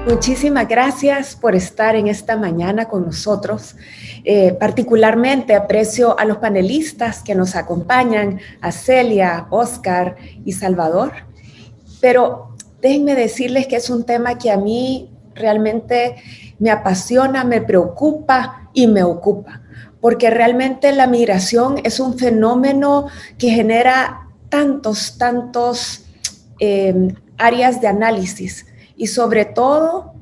Muchísimas gracias por estar en esta mañana con nosotros. Particularmente aprecio a los panelistas que nos acompañan, a Celia, Oscar y Salvador. Pero déjenme decirles que es un tema que a mí realmente me apasiona, me preocupa y me ocupa, porque realmente la migración es un fenómeno que genera tantos áreas de análisis y sobre todo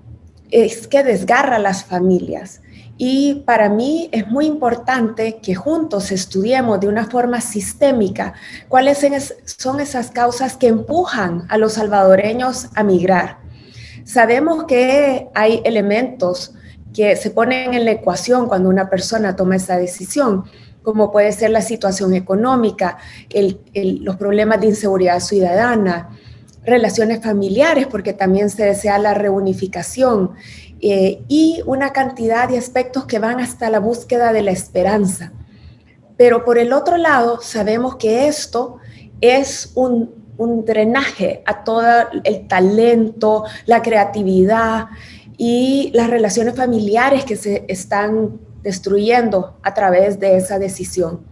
es que desgarra a las familias. Y para mí es muy importante que juntos estudiemos de una forma sistémica cuáles son esas causas que empujan a los salvadoreños a migrar. Sabemos que hay elementos que se ponen en la ecuación cuando una persona toma esa decisión, como puede ser la situación económica, los problemas de inseguridad ciudadana, relaciones familiares, porque también se desea la reunificación, y una cantidad de aspectos que van hasta la búsqueda de la esperanza. Pero por el otro lado, sabemos que esto es un drenaje a todo el talento, la creatividad y las relaciones familiares que se están destruyendo a través de esa decisión.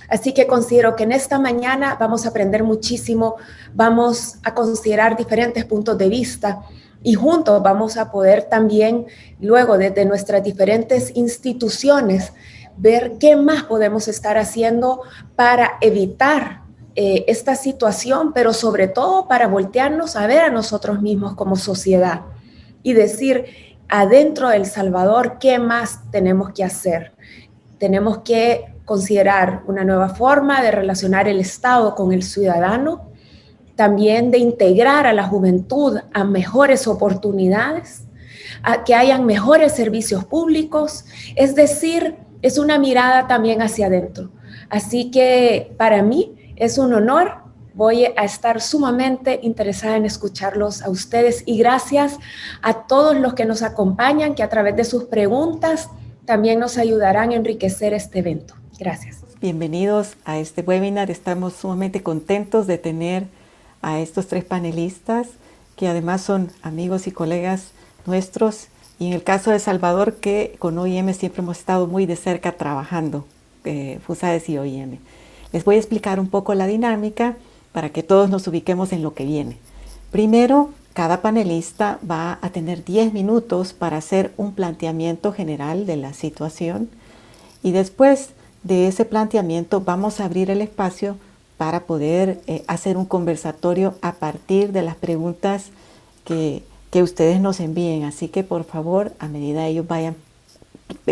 Así que considero que en esta mañana vamos a aprender muchísimo, vamos a considerar diferentes puntos de vista y juntos vamos a poder también, luego desde nuestras diferentes instituciones, ver qué más podemos estar haciendo para evitar esta situación, pero sobre todo para voltearnos a ver a nosotros mismos como sociedad y decir, adentro de El Salvador, ¿qué más tenemos que hacer? Tenemos que considerar una nueva forma de relacionar el Estado con el ciudadano, también de integrar a la juventud a mejores oportunidades, a que hayan mejores servicios públicos, es decir, es una mirada también hacia adentro. Así que para mí es un honor, voy a estar sumamente interesada en escucharlos a ustedes y gracias a todos los que nos acompañan, que a través de sus preguntas también nos ayudarán a enriquecer este evento. Gracias. Bienvenidos a este webinar. Estamos sumamente contentos de tener a estos tres panelistas que además son amigos y colegas nuestros, y en el caso de Salvador, que con OIM siempre hemos estado muy de cerca trabajando, FUSADES y OIM. Les voy a explicar un poco la dinámica para que todos nos ubiquemos en lo que viene. Primero, cada panelista va a tener 10 minutos para hacer un planteamiento general de la situación y después de ese planteamiento vamos a abrir el espacio para poder hacer un conversatorio a partir de las preguntas que ustedes nos envíen. Así que por favor, a medida ellos vayan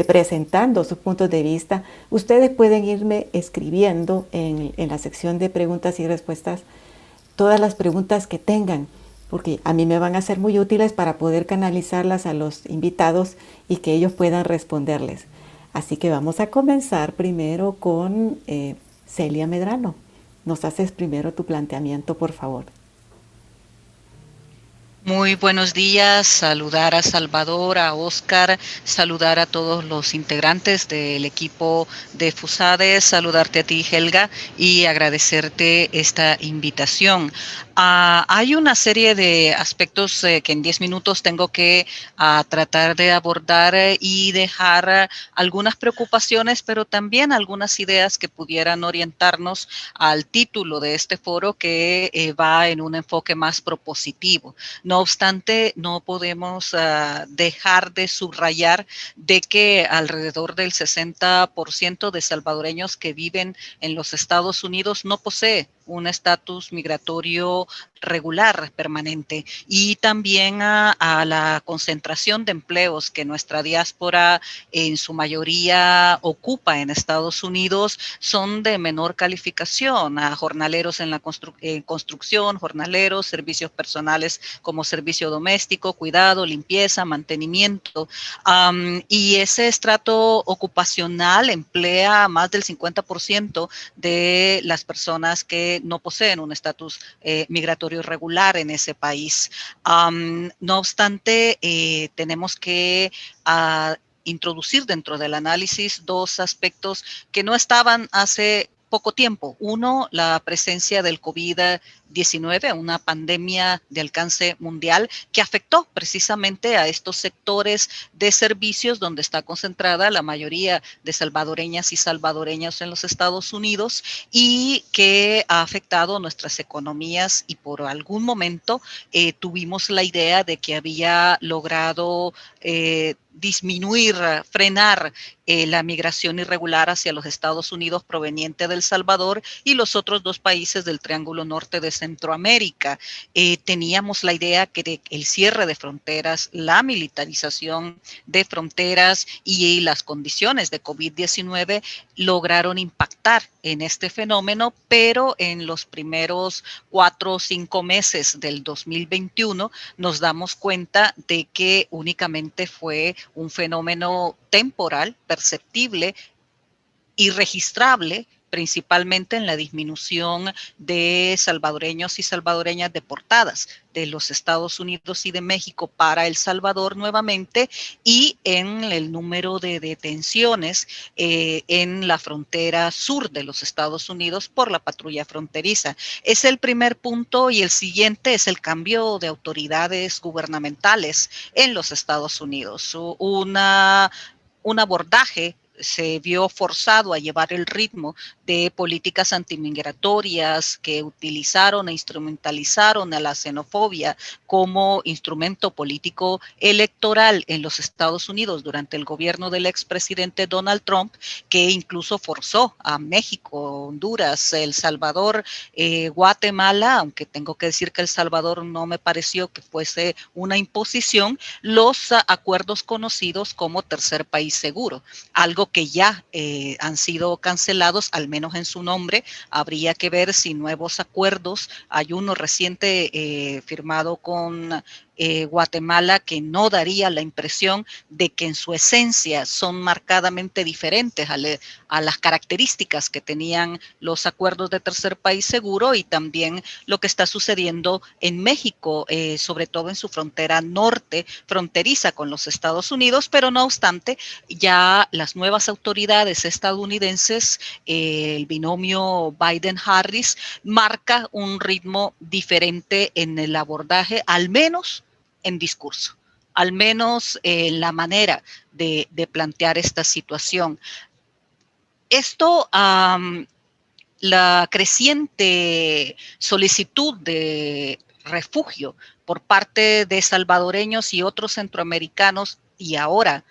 presentando sus puntos de vista, ustedes pueden irme escribiendo en la sección de preguntas y respuestas todas las preguntas que tengan, porque a mí me van a ser muy útiles para poder canalizarlas a los invitados y que ellos puedan responderles. Así que vamos a comenzar primero con Celia Medrano. Nos haces primero tu planteamiento, por favor. Muy buenos días, saludar a Salvador, a Oscar, saludar a todos los integrantes del equipo de FUSADES, saludarte a ti, Helga, y agradecerte esta invitación. Hay una serie de aspectos que en 10 minutos tengo que tratar de abordar y dejar algunas preocupaciones, pero también algunas ideas que pudieran orientarnos al título de este foro, que va en un enfoque más propositivo. No obstante, no podemos dejar de subrayar de que alrededor del 60% de salvadoreños que viven en los Estados Unidos no posee un estatus migratorio regular permanente, y también a la concentración de empleos que nuestra diáspora en su mayoría ocupa en Estados Unidos son de menor calificación, a jornaleros en la construcción, jornaleros, servicios personales como servicio doméstico, cuidado, limpieza, mantenimiento, y ese estrato ocupacional emplea más del 50% de las personas que no poseen un estatus migratorio regular en ese país. No obstante, tenemos que introducir dentro del análisis dos aspectos que no estaban hace poco tiempo. Uno, la presencia del COVID-19, una pandemia de alcance mundial que afectó precisamente a estos sectores de servicios donde está concentrada la mayoría de salvadoreñas y salvadoreños en los Estados Unidos y que ha afectado nuestras economías y por algún momento tuvimos la idea de que había logrado disminuir, frenar la migración irregular hacia los Estados Unidos proveniente de El Salvador y los otros dos países del Triángulo Norte de Centroamérica. Teníamos la idea que el cierre de fronteras, la militarización de fronteras y las condiciones de COVID-19 lograron impactar en este fenómeno, pero en los primeros 4 o 5 meses del 2021 nos damos cuenta de que únicamente fue un fenómeno temporal, perceptible y registrable, principalmente en la disminución de salvadoreños y salvadoreñas deportadas de los Estados Unidos y de México para El Salvador nuevamente y en el número de detenciones en la frontera sur de los Estados Unidos por la patrulla fronteriza. Es el primer punto y el siguiente es el cambio de autoridades gubernamentales en los Estados Unidos. Un abordaje se vio forzado a llevar el ritmo de políticas antimigratorias que utilizaron e instrumentalizaron a la xenofobia como instrumento político electoral en los Estados Unidos durante el gobierno del expresidente Donald Trump, que incluso forzó a México, Honduras, El Salvador, Guatemala, aunque tengo que decir que El Salvador no me pareció que fuese una imposición, los acuerdos conocidos como tercer país seguro, algo que ya han sido cancelados, al menos en su nombre. Habría que ver si nuevos acuerdos, hay uno reciente firmado con Guatemala que no daría la impresión de que en su esencia son marcadamente diferentes a las características que tenían los acuerdos de tercer país seguro y también lo que está sucediendo en México, sobre todo en su frontera norte, fronteriza con los Estados Unidos, pero no obstante, ya las nuevas autoridades estadounidenses, el binomio Biden-Harris, marca un ritmo diferente en el abordaje, al menos en discurso, al menos la manera de plantear esta situación. Esto, la creciente solicitud de refugio por parte de salvadoreños y otros centroamericanos y ahora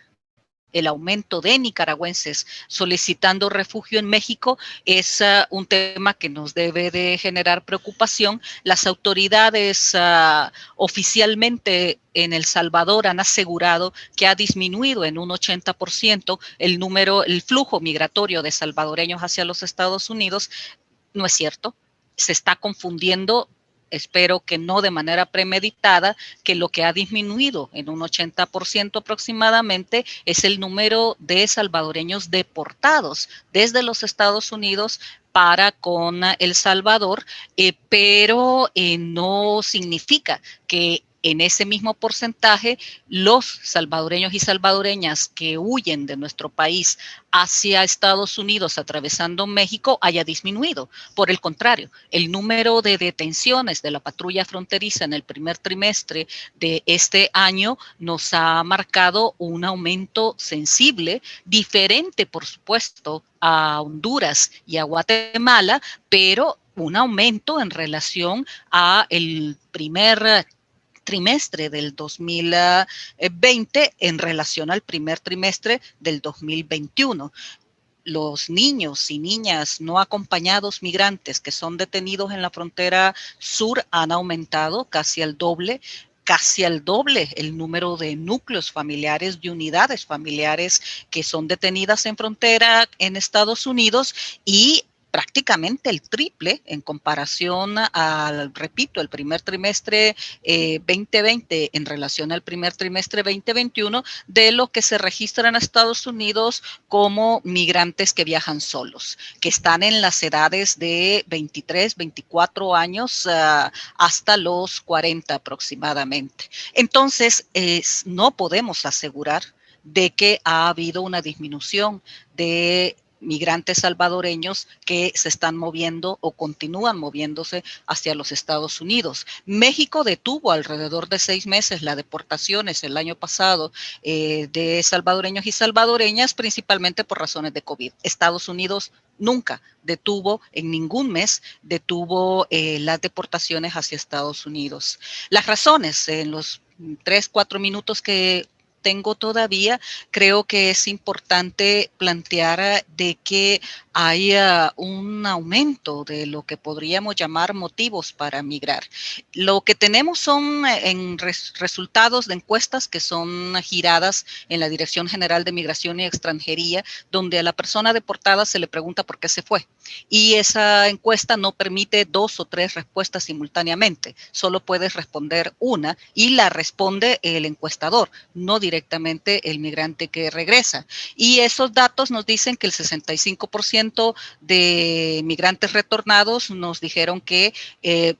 el aumento de nicaragüenses solicitando refugio en México es un tema que nos debe de generar preocupación. Las autoridades oficialmente en El Salvador han asegurado que ha disminuido en un 80% el flujo migratorio de salvadoreños hacia los Estados Unidos. No es cierto, se está confundiendo. Espero que no de manera premeditada, que lo que ha disminuido en un 80% aproximadamente es el número de salvadoreños deportados desde los Estados Unidos para con El Salvador, pero no significa que en ese mismo porcentaje los salvadoreños y salvadoreñas que huyen de nuestro país hacia Estados Unidos atravesando México haya disminuido. Por el contrario, el número de detenciones de la patrulla fronteriza en el primer trimestre de este año nos ha marcado un aumento sensible, diferente por supuesto a Honduras y a Guatemala, pero un aumento en relación a el primer trimestre del 2020 en relación al primer trimestre del 2021. Los niños y niñas no acompañados migrantes que son detenidos en la frontera sur han aumentado casi al doble el número de núcleos familiares, de unidades familiares que son detenidas en frontera en Estados Unidos y prácticamente el triple en comparación al, repito, el primer trimestre 2020 en relación al primer trimestre 2021 de lo que se registra en Estados Unidos como migrantes que viajan solos, que están en las edades de 23, 24 años hasta los 40 aproximadamente. Entonces, no podemos asegurar de que ha habido una disminución de migrantes salvadoreños que se están moviendo o continúan moviéndose hacia los Estados Unidos. México detuvo alrededor de 6 meses las deportaciones el año pasado de salvadoreños y salvadoreñas, principalmente por razones de COVID. Estados Unidos nunca detuvo, en ningún mes detuvo las deportaciones hacia Estados Unidos. Las razones, en los 3-4 minutos que tengo todavía, creo que es importante plantear de que hay un aumento de lo que podríamos llamar motivos para migrar. Lo que tenemos son resultados de encuestas que son giradas en la Dirección General de Migración y Extranjería, donde a la persona deportada se le pregunta por qué se fue. Y esa encuesta no permite 2 o 3 respuestas simultáneamente, solo puedes responder una y la responde el encuestador, no directamente el migrante que regresa. Y esos datos nos dicen que el 65% de migrantes retornados nos dijeron que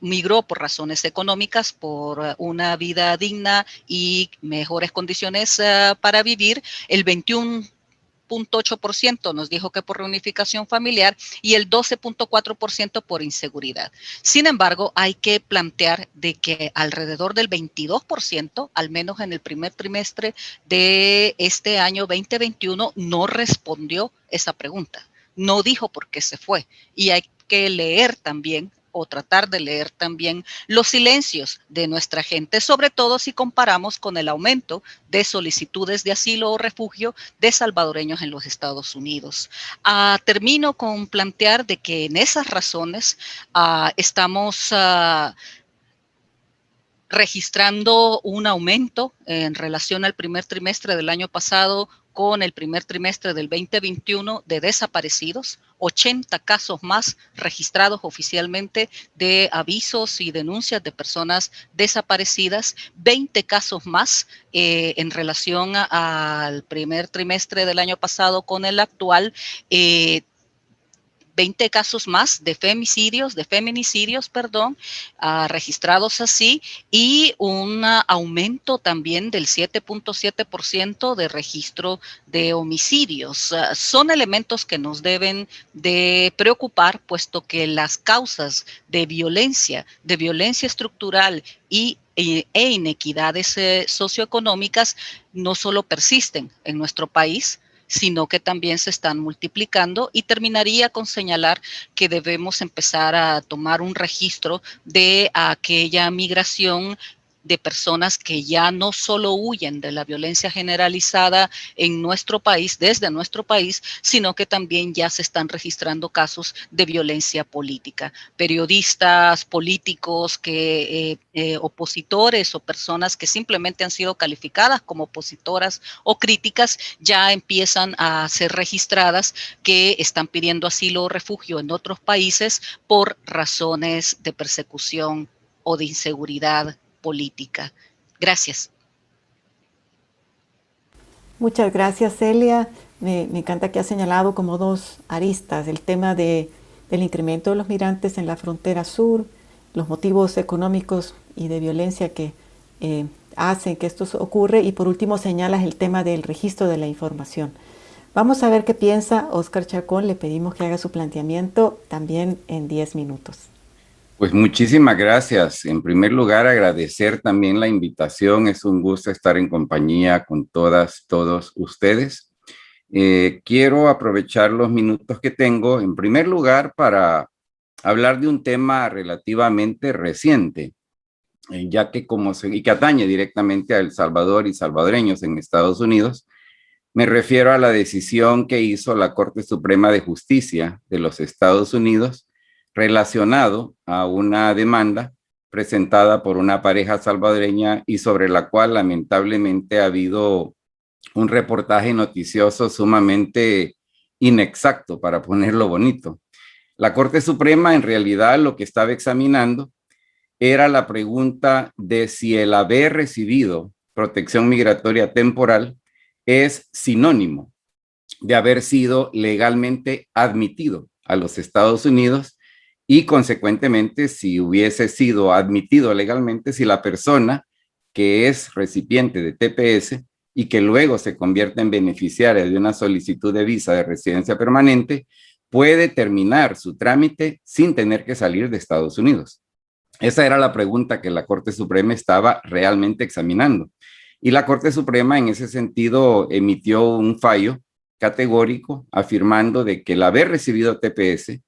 migró por razones económicas, por una vida digna y mejores condiciones para vivir. El 21.8% nos dijo que por reunificación familiar y el 12.4% por inseguridad. Sin embargo, hay que plantear de que alrededor del 22%, al menos en el primer trimestre de este año 2021, no respondió esa pregunta. No dijo por qué se fue. Y hay que leer también o tratar de leer también los silencios de nuestra gente, sobre todo si comparamos con el aumento de solicitudes de asilo o refugio de salvadoreños en los Estados Unidos. Termino con plantear de que en esas razones estamos registrando un aumento en relación al primer trimestre del año pasado con el primer trimestre del 2021 de desaparecidos, 80 casos más registrados oficialmente de avisos y denuncias de personas desaparecidas, 20 casos más en relación al primer trimestre del año pasado con el actual, 20 casos más de feminicidios, registrados así, y un aumento también del 7.7% de registro de homicidios. Son elementos que nos deben de preocupar, puesto que las causas de violencia estructural e inequidades socioeconómicas no solo persisten en nuestro país, sino que también se están multiplicando, y terminaría con señalar que debemos empezar a tomar un registro de aquella migración de personas que ya no solo huyen de la violencia generalizada en nuestro país, desde nuestro país, sino que también ya se están registrando casos de violencia política. Periodistas, políticos, opositores o personas que simplemente han sido calificadas como opositoras o críticas, ya empiezan a ser registradas que están pidiendo asilo o refugio en otros países por razones de persecución o de inseguridad política. Gracias. Muchas gracias, Celia. Me encanta que has señalado como 2 aristas, el tema del incremento de los migrantes en la frontera sur, los motivos económicos y de violencia que hacen que esto ocurra, y por último señalas el tema del registro de la información. Vamos a ver qué piensa Óscar Chacón. Le pedimos que haga su planteamiento también en 10 minutos. Pues muchísimas gracias. En primer lugar, agradecer también la invitación. Es un gusto estar en compañía con todos ustedes. Quiero aprovechar los minutos que tengo, en primer lugar, para hablar de un tema relativamente reciente, ya que y que atañe directamente a El Salvador y salvadoreños en Estados Unidos. Me refiero a la decisión que hizo la Corte Suprema de Justicia de los Estados Unidos relacionado a una demanda presentada por una pareja salvadoreña y sobre la cual lamentablemente ha habido un reportaje noticioso sumamente inexacto, para ponerlo bonito. La Corte Suprema en realidad lo que estaba examinando era la pregunta de si el haber recibido protección migratoria temporal es sinónimo de haber sido legalmente admitido a los Estados Unidos, y consecuentemente si hubiese sido admitido legalmente, si la persona que es recipiente de TPS y que luego se convierte en beneficiaria de una solicitud de visa de residencia permanente, puede terminar su trámite sin tener que salir de Estados Unidos. Esa era la pregunta que la Corte Suprema estaba realmente examinando. Y la Corte Suprema en ese sentido emitió un fallo categórico afirmando de que el haber recibido TPS,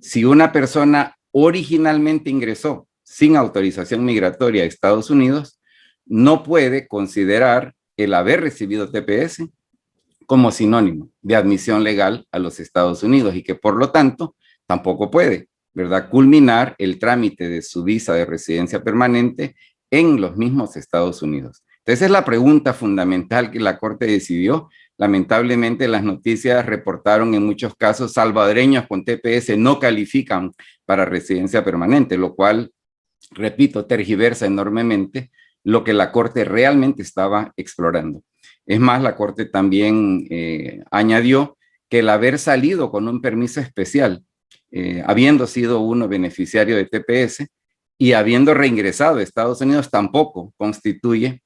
si una persona originalmente ingresó sin autorización migratoria a Estados Unidos, no puede considerar el haber recibido TPS como sinónimo de admisión legal a los Estados Unidos y que por lo tanto tampoco puede, ¿verdad?, culminar el trámite de su visa de residencia permanente en los mismos Estados Unidos. Entonces, es la pregunta fundamental que la Corte decidió. Lamentablemente, las noticias reportaron en muchos casos salvadoreños con TPS no califican para residencia permanente, lo cual, repito, tergiversa enormemente lo que la Corte realmente estaba explorando. Es más, la Corte también añadió que el haber salido con un permiso especial, habiendo sido uno beneficiario de TPS y habiendo reingresado a Estados Unidos, tampoco constituye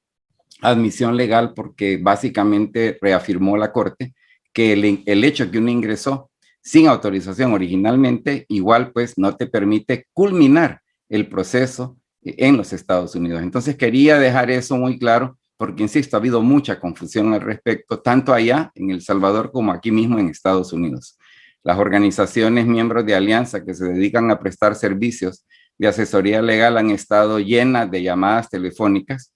admisión legal, porque básicamente reafirmó la Corte que el hecho que uno ingresó sin autorización originalmente, igual pues no te permite culminar el proceso en los Estados Unidos. Entonces quería dejar eso muy claro, porque insisto, ha habido mucha confusión al respecto, tanto allá en El Salvador como aquí mismo en Estados Unidos. Las organizaciones miembros de Alianza que se dedican a prestar servicios de asesoría legal han estado llenas de llamadas telefónicas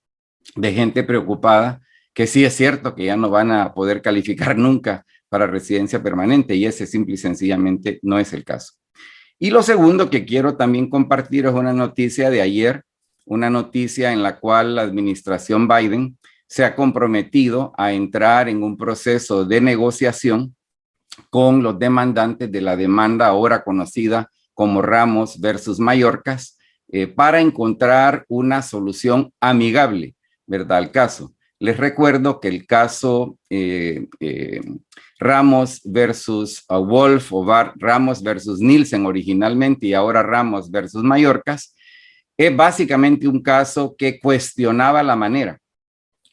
de gente preocupada, que sí es cierto que ya no van a poder calificar nunca para residencia permanente, y ese simple y sencillamente no es el caso. Y lo segundo que quiero también compartir es una noticia de ayer, una noticia en la cual la administración Biden se ha comprometido a entrar en un proceso de negociación con los demandantes de la demanda ahora conocida como Ramos versus Mayorkas, para encontrar una solución amigable, ¿verdad?, al caso. Les recuerdo que el caso Ramos versus Wolf o Ramos versus Nielsen originalmente y ahora Ramos versus Mayorkas es básicamente un caso que cuestionaba la manera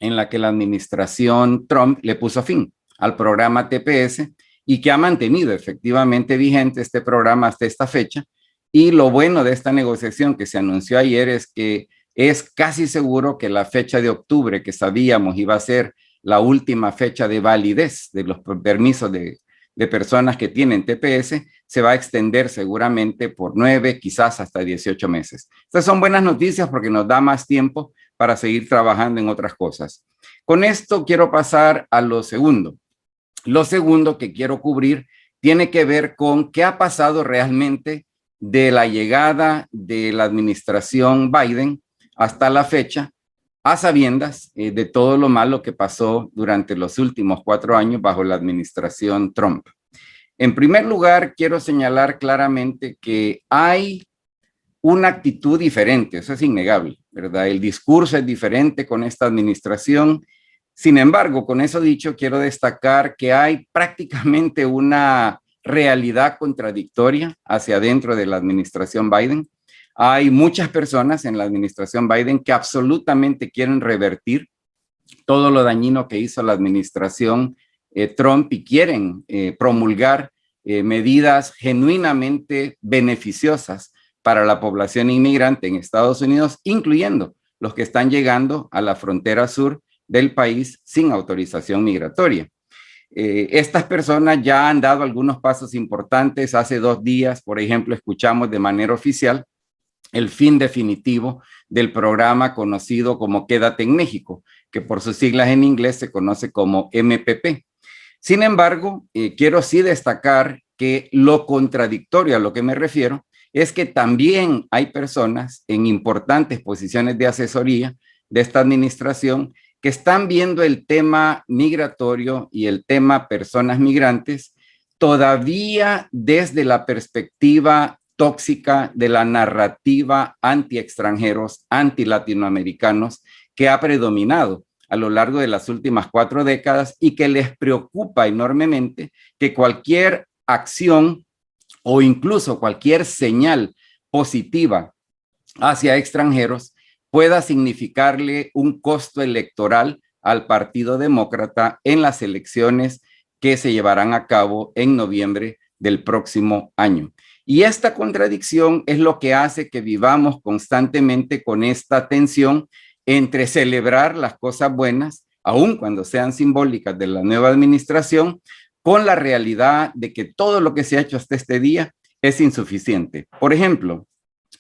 en la que la administración Trump le puso fin al programa TPS y que ha mantenido efectivamente vigente este programa hasta esta fecha. Y lo bueno de esta negociación que se anunció ayer es que es casi seguro que la fecha de octubre, que sabíamos iba a ser la última fecha de validez de los permisos de personas que tienen TPS, se va a extender seguramente por 9, quizás hasta 18 meses. Estas son buenas noticias porque nos da más tiempo para seguir trabajando en otras cosas. Con esto quiero pasar a lo segundo. Lo segundo que quiero cubrir tiene que ver con qué ha pasado realmente de la llegada de la administración Biden hasta la fecha, a sabiendas de todo lo malo que pasó durante los últimos 4 años bajo la administración Trump. En primer lugar, quiero señalar claramente que hay una actitud diferente, eso es innegable, ¿verdad? El discurso es diferente con esta administración. Sin embargo, con eso dicho, quiero destacar que hay prácticamente una realidad contradictoria hacia adentro de la administración Biden. Hay muchas personas en la administración Biden que absolutamente quieren revertir todo lo dañino que hizo la administración Trump y quieren promulgar medidas genuinamente beneficiosas para la población inmigrante en Estados Unidos, incluyendo los que están llegando a la frontera sur del país sin autorización migratoria. Estas personas ya han dado algunos pasos importantes. Hace 2 días, por ejemplo, escuchamos de manera oficial el fin definitivo del programa conocido como Quédate en México, que por sus siglas en inglés se conoce como MPP. Sin embargo, quiero sí destacar que lo contradictorio a lo que me refiero es que también hay personas en importantes posiciones de asesoría de esta administración que están viendo el tema migratorio y el tema personas migrantes todavía desde la perspectiva tóxica de la narrativa anti-extranjeros, anti-latinoamericanos que ha predominado a lo largo de las últimas 4 décadas y que les preocupa enormemente que cualquier acción o incluso cualquier señal positiva hacia extranjeros pueda significarle un costo electoral al Partido Demócrata en las elecciones que se llevarán a cabo en noviembre del próximo año. Y esta contradicción es lo que hace que vivamos constantemente con esta tensión entre celebrar las cosas buenas, aun cuando sean simbólicas de la nueva administración, con la realidad de que todo lo que se ha hecho hasta este día es insuficiente. Por ejemplo,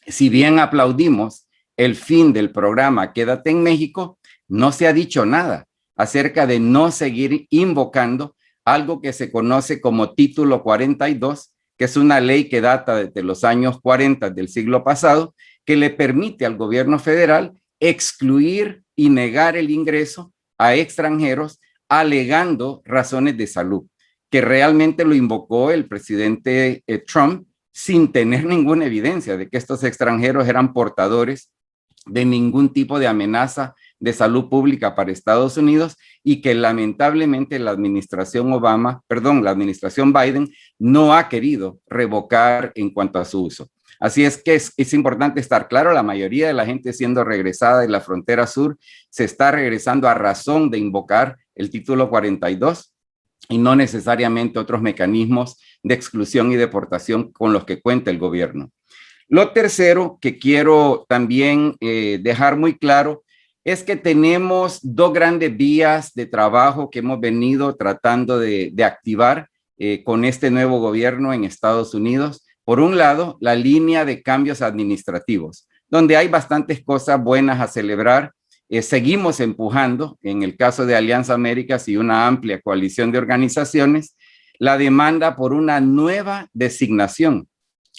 si bien aplaudimos el fin del programa Quédate en México, no se ha dicho nada acerca de no seguir invocando algo que se conoce como Título 42, que es una ley que data desde los años 40 del siglo pasado, que le permite al gobierno federal excluir y negar el ingreso a extranjeros alegando razones de salud, que realmente lo invocó el presidente Trump sin tener ninguna evidencia de que estos extranjeros eran portadores de ningún tipo de amenaza de salud pública para Estados Unidos y que lamentablemente la administración la administración Biden no ha querido revocar en cuanto a su uso. Así es que es importante estar claro, la mayoría de la gente siendo regresada de la frontera sur se está regresando a razón de invocar el título 42 y no necesariamente otros mecanismos de exclusión y deportación con los que cuenta el gobierno. Lo tercero que quiero también dejar muy claro es que tenemos dos grandes vías de trabajo que hemos venido tratando de activar con este nuevo gobierno en Estados Unidos. Por un lado, la línea de cambios administrativos, donde hay bastantes cosas buenas a celebrar. Seguimos empujando, en el caso de Alianza Américas y una amplia coalición de organizaciones, la demanda por una nueva designación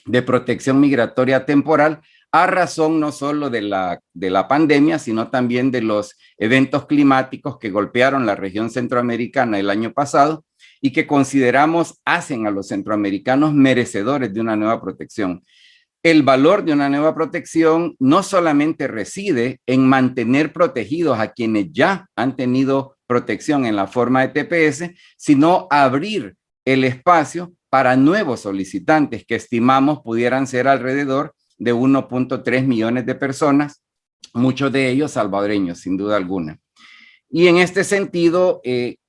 de protección migratoria temporal a razón no solo de la pandemia, sino también de los eventos climáticos que golpearon la región centroamericana el año pasado y que consideramos hacen a los centroamericanos merecedores de una nueva protección. El valor de una nueva protección no solamente reside en mantener protegidos a quienes ya han tenido protección en la forma de TPS, sino abrir el espacio para nuevos solicitantes que estimamos pudieran ser alrededor de 1.3 millones de personas, muchos de ellos salvadoreños, sin duda alguna. Y en este sentido,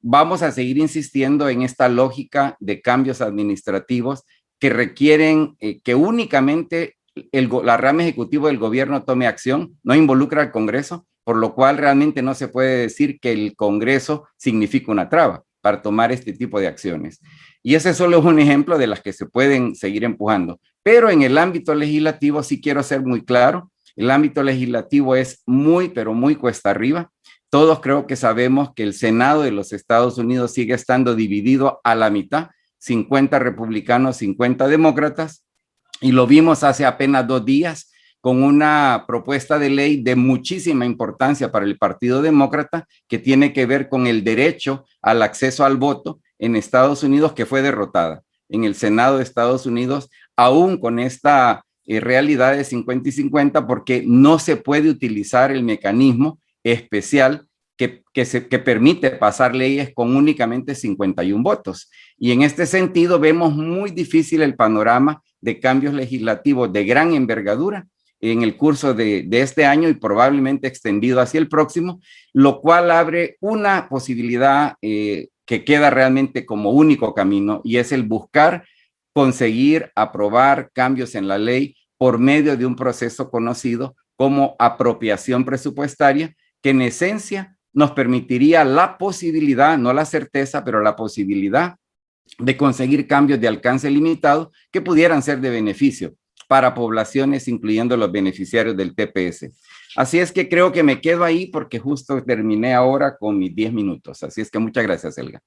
vamos a seguir insistiendo en esta lógica de cambios administrativos que requieren que únicamente la rama ejecutiva del gobierno tome acción, no involucra al Congreso, por lo cual realmente no se puede decir que el Congreso significa una traba para tomar este tipo de acciones. Y ese solo es un ejemplo de las que se pueden seguir empujando. Pero en el ámbito legislativo sí quiero ser muy claro, el ámbito legislativo es muy, pero muy cuesta arriba. Todos creo que sabemos que el Senado de los Estados Unidos sigue estando dividido a la mitad, 50 republicanos, 50 demócratas, y lo vimos hace apenas 2 días con una propuesta de ley de muchísima importancia para el Partido Demócrata que tiene que ver con el derecho al acceso al voto en Estados Unidos, que fue derrotada en el Senado de Estados Unidos, aún con esta realidad de 50 y 50, porque no se puede utilizar el mecanismo especial que permite pasar leyes con únicamente 51 votos. Y en este sentido vemos muy difícil el panorama de cambios legislativos de gran envergadura en el curso de este año y probablemente extendido hacia el próximo, lo cual abre una posibilidad que queda realmente como único camino, y es el buscar conseguir aprobar cambios en la ley por medio de un proceso conocido como apropiación presupuestaria, que en esencia nos permitiría la posibilidad, no la certeza, pero la posibilidad de conseguir cambios de alcance limitado que pudieran ser de beneficio para poblaciones, incluyendo los beneficiarios del TPS. Así es que creo que me quedo ahí porque justo terminé ahora con mis 10 minutos. Así es que muchas gracias, Helga.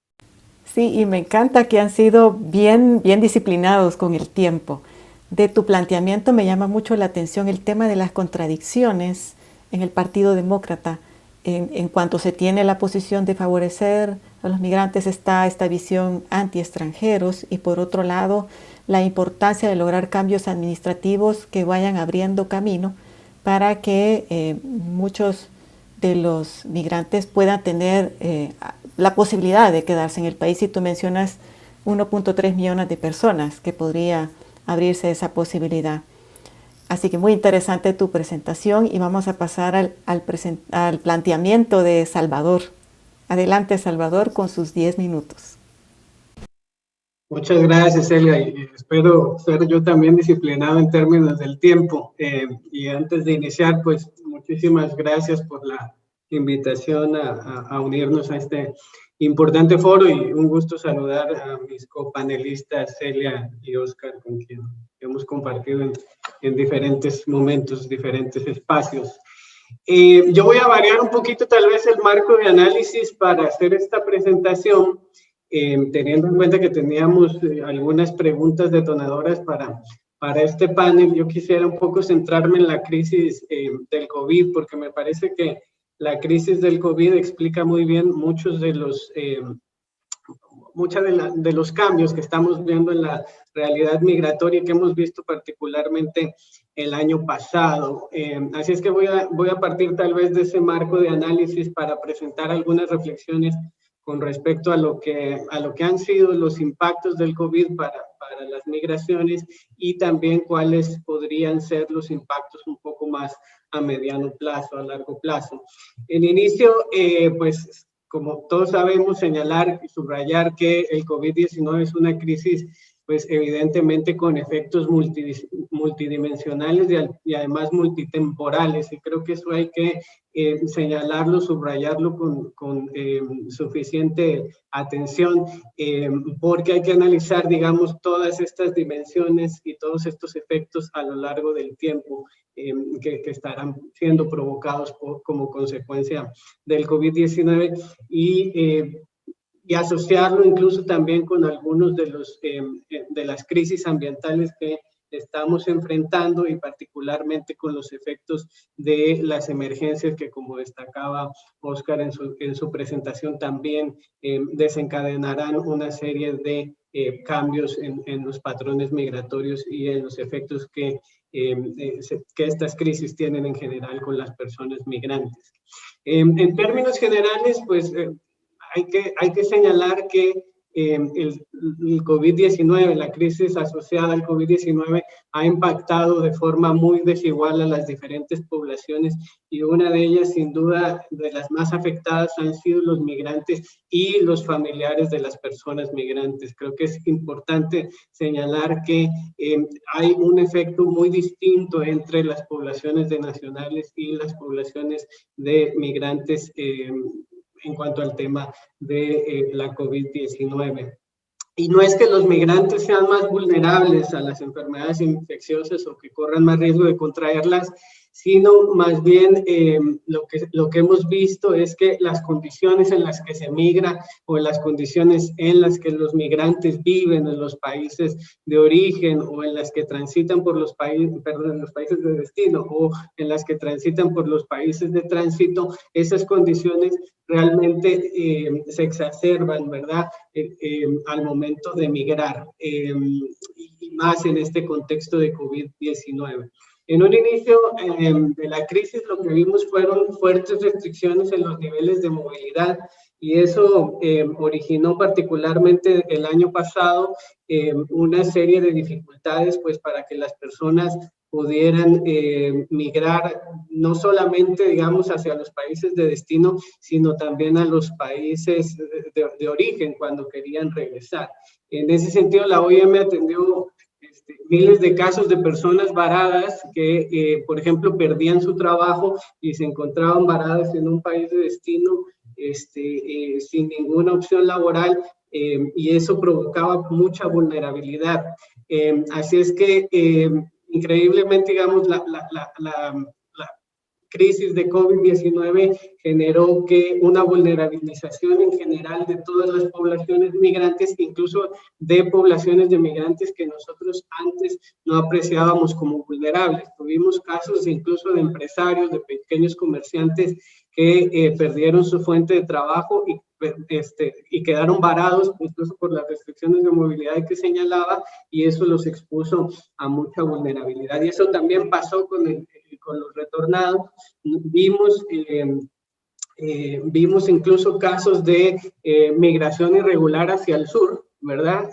Sí, y me encanta que han sido bien disciplinados con el tiempo. De tu planteamiento me llama mucho la atención el tema de las contradicciones en el Partido Demócrata. En cuanto se tiene la posición de favorecer a los migrantes, está esta visión anti-extranjeros, y por otro lado la importancia de lograr cambios administrativos que vayan abriendo camino para que muchos de los migrantes puedan tener la posibilidad de quedarse en el país. Y tú mencionas 1.3 millones de personas que podría abrirse esa posibilidad. Así que muy interesante tu presentación, y vamos a pasar al planteamiento de Salvador. Adelante, Salvador, con sus 10 minutos. Muchas gracias, Celia, y espero ser yo también disciplinado en términos del tiempo. Y antes de iniciar, pues muchísimas gracias por la invitación a unirnos a este importante foro, y un gusto saludar a mis copanelistas Celia y Oscar, con quien hemos compartido en diferentes momentos, diferentes espacios. Yo voy a variar un poquito tal vez el marco de análisis para hacer esta presentación, teniendo en cuenta que teníamos algunas preguntas detonadoras para este panel. Yo quisiera un poco centrarme en la crisis del COVID, porque me parece que la crisis del COVID explica muy bien muchos de los cambios que estamos viendo en la realidad migratoria, que hemos visto particularmente el año pasado. Así es que voy a partir tal vez de ese marco de análisis para presentar algunas reflexiones con respecto a lo que han sido los impactos del COVID para las migraciones, y también cuáles podrían ser los impactos un poco más a mediano plazo, a largo plazo. En inicio, pues como todos sabemos, señalar y subrayar que el COVID-19 es una crisis, pues evidentemente con efectos multidimensionales y además multitemporales, y creo que eso hay que señalarlo, subrayarlo con suficiente atención, porque hay que analizar, digamos, todas estas dimensiones y todos estos efectos a lo largo del tiempo que estarán siendo provocados como consecuencia del COVID-19, y asociarlo incluso también con algunos de las crisis ambientales que estamos enfrentando, y particularmente con los efectos de las emergencias que, como destacaba Oscar en su presentación, también desencadenarán una serie de cambios en los patrones migratorios y en los efectos que estas crisis tienen en general con las personas migrantes. En términos generales, pues hay que señalar que el COVID-19, la crisis asociada al COVID-19, ha impactado de forma muy desigual a las diferentes poblaciones, y una de ellas, sin duda, de las más afectadas han sido los migrantes y los familiares de las personas migrantes. Creo que es importante señalar que hay un efecto muy distinto entre las poblaciones de nacionales y las poblaciones de migrantes en cuanto al tema de la COVID-19. Y no es que los migrantes sean más vulnerables a las enfermedades infecciosas o que corran más riesgo de contraerlas, sino más bien lo que hemos visto es que las condiciones en las que se migra, o en las condiciones en las que los migrantes viven en los países de origen, o en las que transitan por los países de destino, o en las que transitan por los países de tránsito, esas condiciones realmente se exacerban, ¿verdad?, al momento de migrar, y más en este contexto de COVID-19. En un inicio de la crisis, lo que vimos fueron fuertes restricciones en los niveles de movilidad, y eso originó particularmente el año pasado una serie de dificultades, pues, para que las personas pudieran migrar no solamente, digamos, hacia los países de destino, sino también a los países de origen cuando querían regresar. En ese sentido, la OIM atendió miles de casos de personas varadas que, por ejemplo, perdían su trabajo y se encontraban varadas en un país de destino sin ninguna opción laboral, y eso provocaba mucha vulnerabilidad. Así es que, increíblemente, digamos, la crisis de COVID-19 generó que una vulnerabilización en general de todas las poblaciones migrantes, incluso de poblaciones de migrantes que nosotros antes no apreciábamos como vulnerables. Tuvimos casos incluso de empresarios, de pequeños comerciantes que perdieron su fuente de trabajo y quedaron varados incluso por las restricciones de movilidad que señalaba, y eso los expuso a mucha vulnerabilidad. Y eso también pasó con los retornados. Vimos incluso casos de migración irregular hacia el sur, ¿verdad?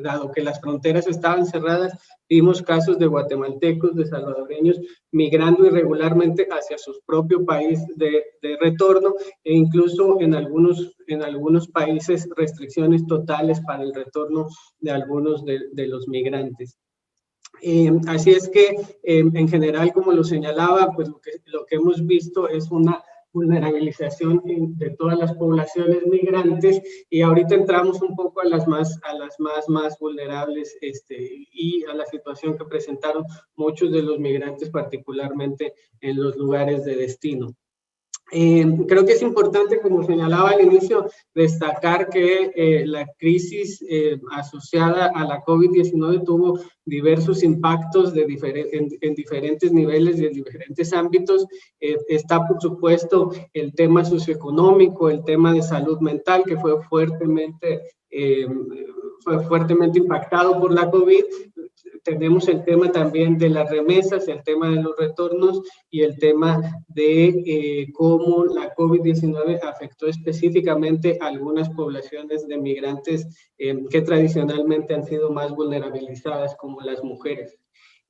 Dado que las fronteras estaban cerradas, vimos casos de guatemaltecos, de salvadoreños, migrando irregularmente hacia su propio país de retorno, e incluso en algunos países restricciones totales para el retorno de algunos de los migrantes. Así es que, en general, como lo señalaba, pues lo que hemos visto es una vulnerabilización de todas las poblaciones migrantes, y ahorita entramos un poco a las más vulnerables, y a la situación que presentaron muchos de los migrantes, particularmente en los lugares de destino. Creo que es importante, como señalaba al inicio, destacar que la crisis asociada a la COVID-19 tuvo diversos impactos en diferentes niveles y en diferentes ámbitos. Está, por supuesto, el tema socioeconómico, el tema de salud mental, que fue fuertemente impactado por la COVID. Tenemos el tema también de las remesas, el tema de los retornos y el tema de cómo la COVID-19 afectó específicamente a algunas poblaciones de migrantes que tradicionalmente han sido más vulnerabilizadas, como las mujeres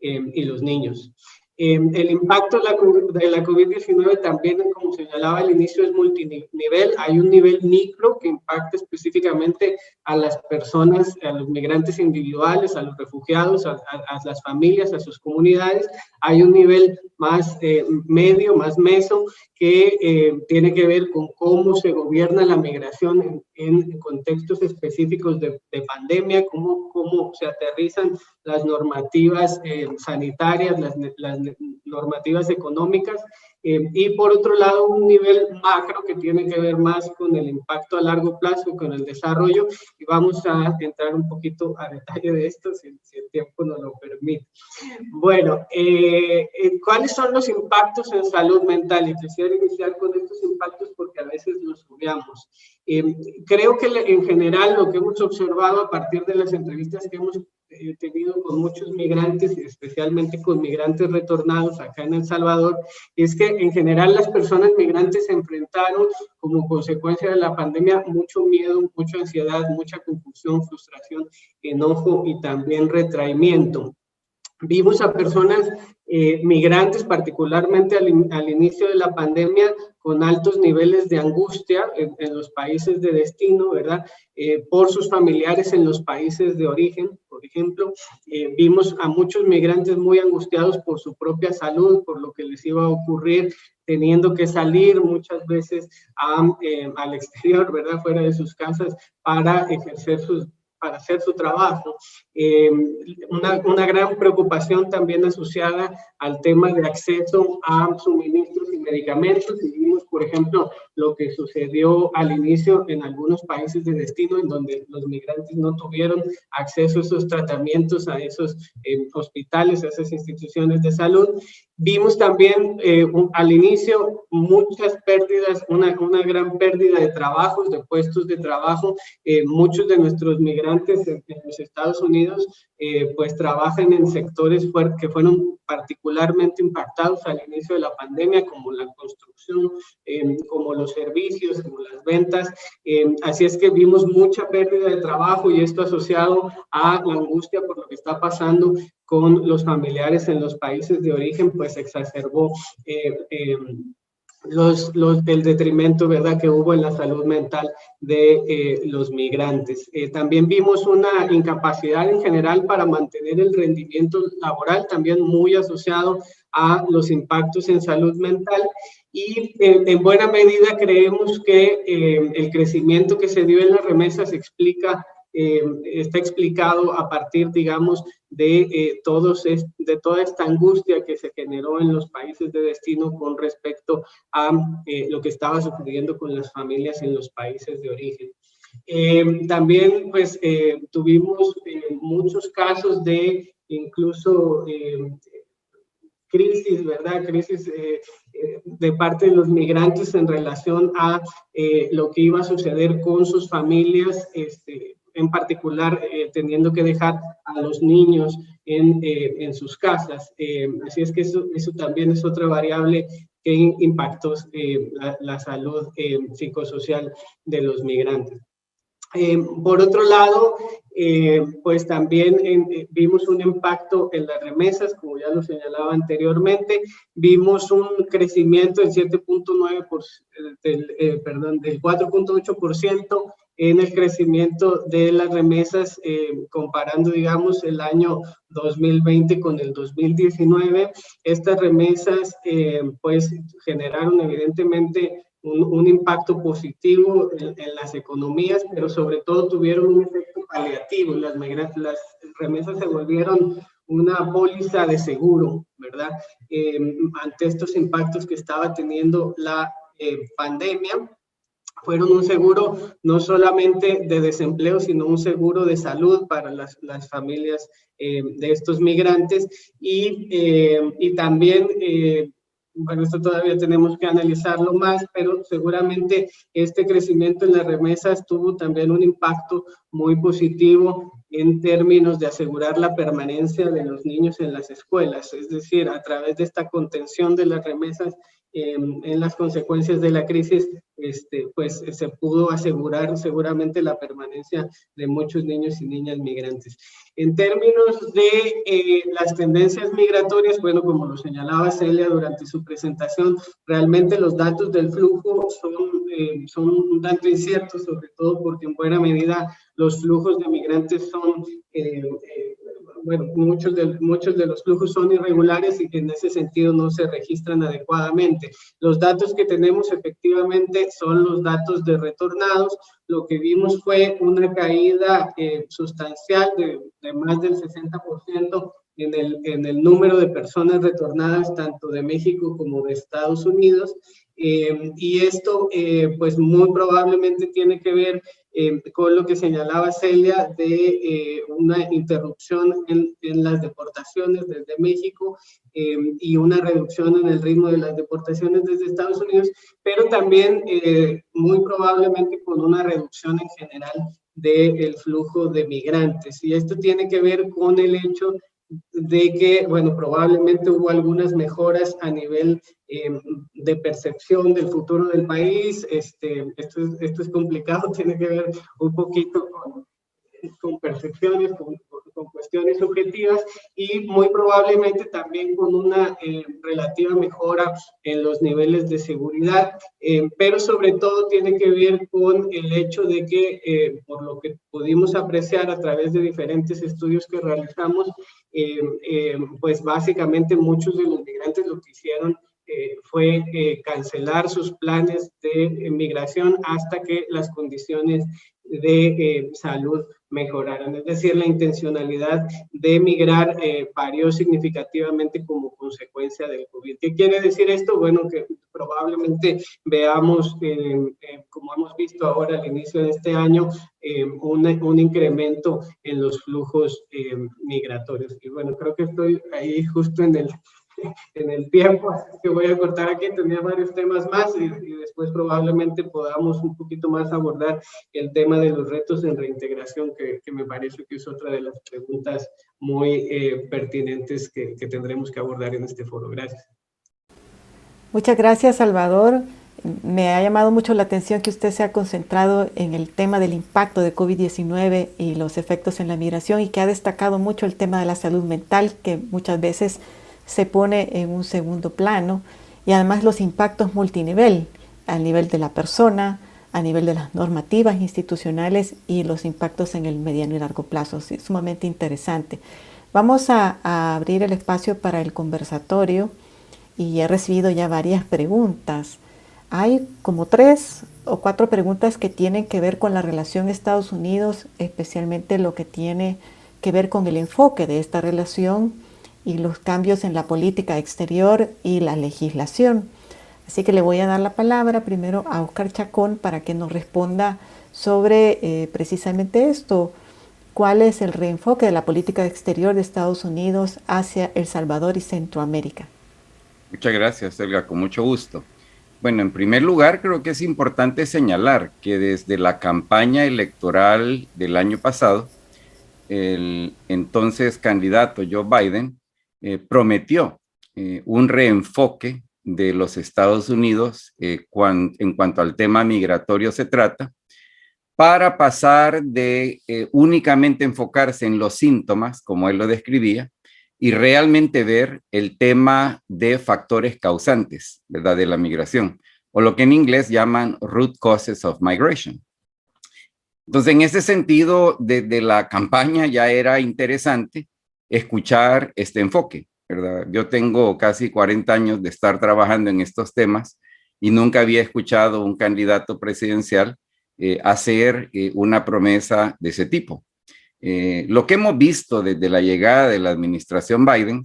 y los niños. El impacto de la COVID-19 también, como señalaba al inicio, es multinivel. Hay un nivel micro que impacta específicamente a las personas, a los migrantes individuales, a los refugiados, a las familias, a sus comunidades. Hay un nivel más medio, más meso, que tiene que ver con cómo se gobierna la migración en contextos específicos de pandemia, cómo se aterrizan las normativas sanitarias, las normativas económicas, y por otro lado un nivel macro que tiene que ver más con el impacto a largo plazo, con el desarrollo, y vamos a entrar un poquito a detalle de esto si el tiempo nos lo permite. Bueno, ¿cuáles son los impactos en salud mental? Y quisiera iniciar con estos impactos porque a veces los obviamos. Creo que en general lo que hemos observado a partir de las entrevistas que hemos tenido con muchos migrantes, especialmente con migrantes retornados acá en El Salvador, es que en general las personas migrantes se enfrentaron como consecuencia de la pandemia mucho miedo, mucha ansiedad, mucha confusión, frustración, enojo y también retraimiento. Vimos a personas migrantes, particularmente al inicio de la pandemia, con altos niveles de angustia en los países de destino, ¿verdad? Por sus familiares en los países de origen, por ejemplo. Vimos a muchos migrantes muy angustiados por su propia salud, por lo que les iba a ocurrir, teniendo que salir muchas veces al exterior, ¿verdad? Fuera de sus casas para hacer su trabajo. Una gran preocupación también asociada al tema de acceso a suministros y medicamentos. Y vimos, por ejemplo, lo que sucedió al inicio en algunos países de destino, en donde los migrantes no tuvieron acceso a esos tratamientos, a esos hospitales, a esas instituciones de salud. Vimos también al inicio muchas pérdidas, una gran pérdida de trabajos, de puestos de trabajo. Muchos de nuestros migrantes en los Estados Unidos pues trabajan en sectores que fueron particularmente impactados al inicio de la pandemia, como la construcción, como los servicios, como las ventas. Así es que vimos mucha pérdida de trabajo, y esto asociado a la angustia por lo que está pasando con los familiares en los países de origen, pues exacerbó el detrimento, ¿verdad?, que hubo en la salud mental de los migrantes. También vimos una incapacidad en general para mantener el rendimiento laboral, también muy asociado a los impactos en salud mental. Y en buena medida creemos que el crecimiento que se dio en las remesas está explicado a partir, digamos, de toda esta angustia que se generó en los países de destino con respecto a lo que estaba sucediendo con las familias en los países de origen. También, pues, tuvimos muchos casos de incluso crisis, ¿verdad? Crisis de parte de los migrantes en relación a lo que iba a suceder con sus familias, en particular teniendo que dejar a los niños en sus casas. Así es que eso también es otra variable que impactó la salud psicosocial de los migrantes. Por otro lado, pues también vimos un impacto en las remesas, como ya lo señalaba anteriormente, vimos un crecimiento del 7.9%, del 4.8% en el crecimiento de las remesas, comparando, digamos, el año 2020 con el 2019. Estas remesas, pues, generaron evidentemente un impacto positivo en las economías, pero sobre todo tuvieron un efecto paliativo. Las remesas se volvieron una póliza de seguro, ¿verdad? Ante estos impactos que estaba teniendo la pandemia, fueron un seguro no solamente de desempleo, sino un seguro de salud para las familias de estos migrantes, y también, bueno, esto todavía tenemos que analizarlo más, pero seguramente este crecimiento en las remesas tuvo también un impacto muy positivo en términos de asegurar la permanencia de los niños en las escuelas, es decir, a través de esta contención de las remesas en las consecuencias de la crisis, pues se pudo asegurar seguramente la permanencia de muchos niños y niñas migrantes. En términos de las tendencias migratorias, bueno, como lo señalaba Celia durante su presentación, realmente los datos del flujo son un tanto inciertos, sobre todo porque en buena medida los flujos de migrantes son bueno, muchos de los flujos son irregulares y que en ese sentido no se registran adecuadamente. Los datos que tenemos efectivamente son los datos de retornados. Lo que vimos fue una caída sustancial de más del 60% en el número de personas retornadas, tanto de México como de Estados Unidos. Y esto, pues muy probablemente tiene que ver con lo que señalaba Celia de una interrupción en las deportaciones desde México y una reducción en el ritmo de las deportaciones desde Estados Unidos, pero también muy probablemente con una reducción en general del flujo de migrantes. Y esto tiene que ver con el hecho de que, bueno, probablemente hubo algunas mejoras a nivel de percepción del futuro del país. Esto es complicado, tiene que ver un poquito con percepciones, con cuestiones subjetivas, y muy probablemente también con una relativa mejora en los niveles de seguridad, pero sobre todo tiene que ver con el hecho de que, por lo que pudimos apreciar a través de diferentes estudios que realizamos, pues básicamente muchos de los migrantes lo que hicieron fue cancelar sus planes de migración hasta que las condiciones de salud mejoraran. Es decir, la intencionalidad de emigrar varió significativamente como consecuencia del COVID. ¿Qué quiere decir esto? Bueno, que probablemente veamos, como hemos visto ahora al inicio de este año, un incremento en los flujos migratorios. Y bueno, creo que estoy ahí justo en el tiempo, así que voy a cortar aquí. Tenía varios temas más y después probablemente podamos un poquito más abordar el tema de los retos en reintegración, que me parece que es otra de las preguntas muy pertinentes que tendremos que abordar en este foro. Gracias. Muchas gracias, Salvador. Me ha llamado mucho la atención que usted se ha concentrado en el tema del impacto de COVID-19 y los efectos en la migración, y que ha destacado mucho el tema de la salud mental, que muchas veces se pone en un segundo plano, y además los impactos multinivel, a nivel de la persona, a nivel de las normativas institucionales y los impactos en el mediano y largo plazo. Sí, sumamente interesante. Vamos a abrir el espacio para el conversatorio y he recibido ya varias preguntas. Hay como 3 o 4 preguntas que tienen que ver con la relación Estados Unidos, especialmente lo que tiene que ver con el enfoque de esta relación y los cambios en la política exterior y la legislación. Así que le voy a dar la palabra primero a Óscar Chacón para que nos responda sobre precisamente esto. ¿Cuál es el reenfoque de la política exterior de Estados Unidos hacia El Salvador y Centroamérica? Muchas gracias, Elga, con mucho gusto. Bueno, en primer lugar, creo que es importante señalar que desde la campaña electoral del año pasado, el entonces candidato Joe Biden prometió un reenfoque de los Estados Unidos en cuanto al tema migratorio se trata, para pasar de únicamente enfocarse en los síntomas, como él lo describía, y realmente ver el tema de factores causantes, ¿verdad?, de la migración, o lo que en inglés llaman root causes of migration. Entonces, en ese sentido, desde la campaña ya era interesante escuchar este enfoque, ¿verdad? Yo tengo casi 40 años de estar trabajando en estos temas y nunca había escuchado a un candidato presidencial hacer una promesa de ese tipo. Lo que hemos visto desde la llegada de la administración Biden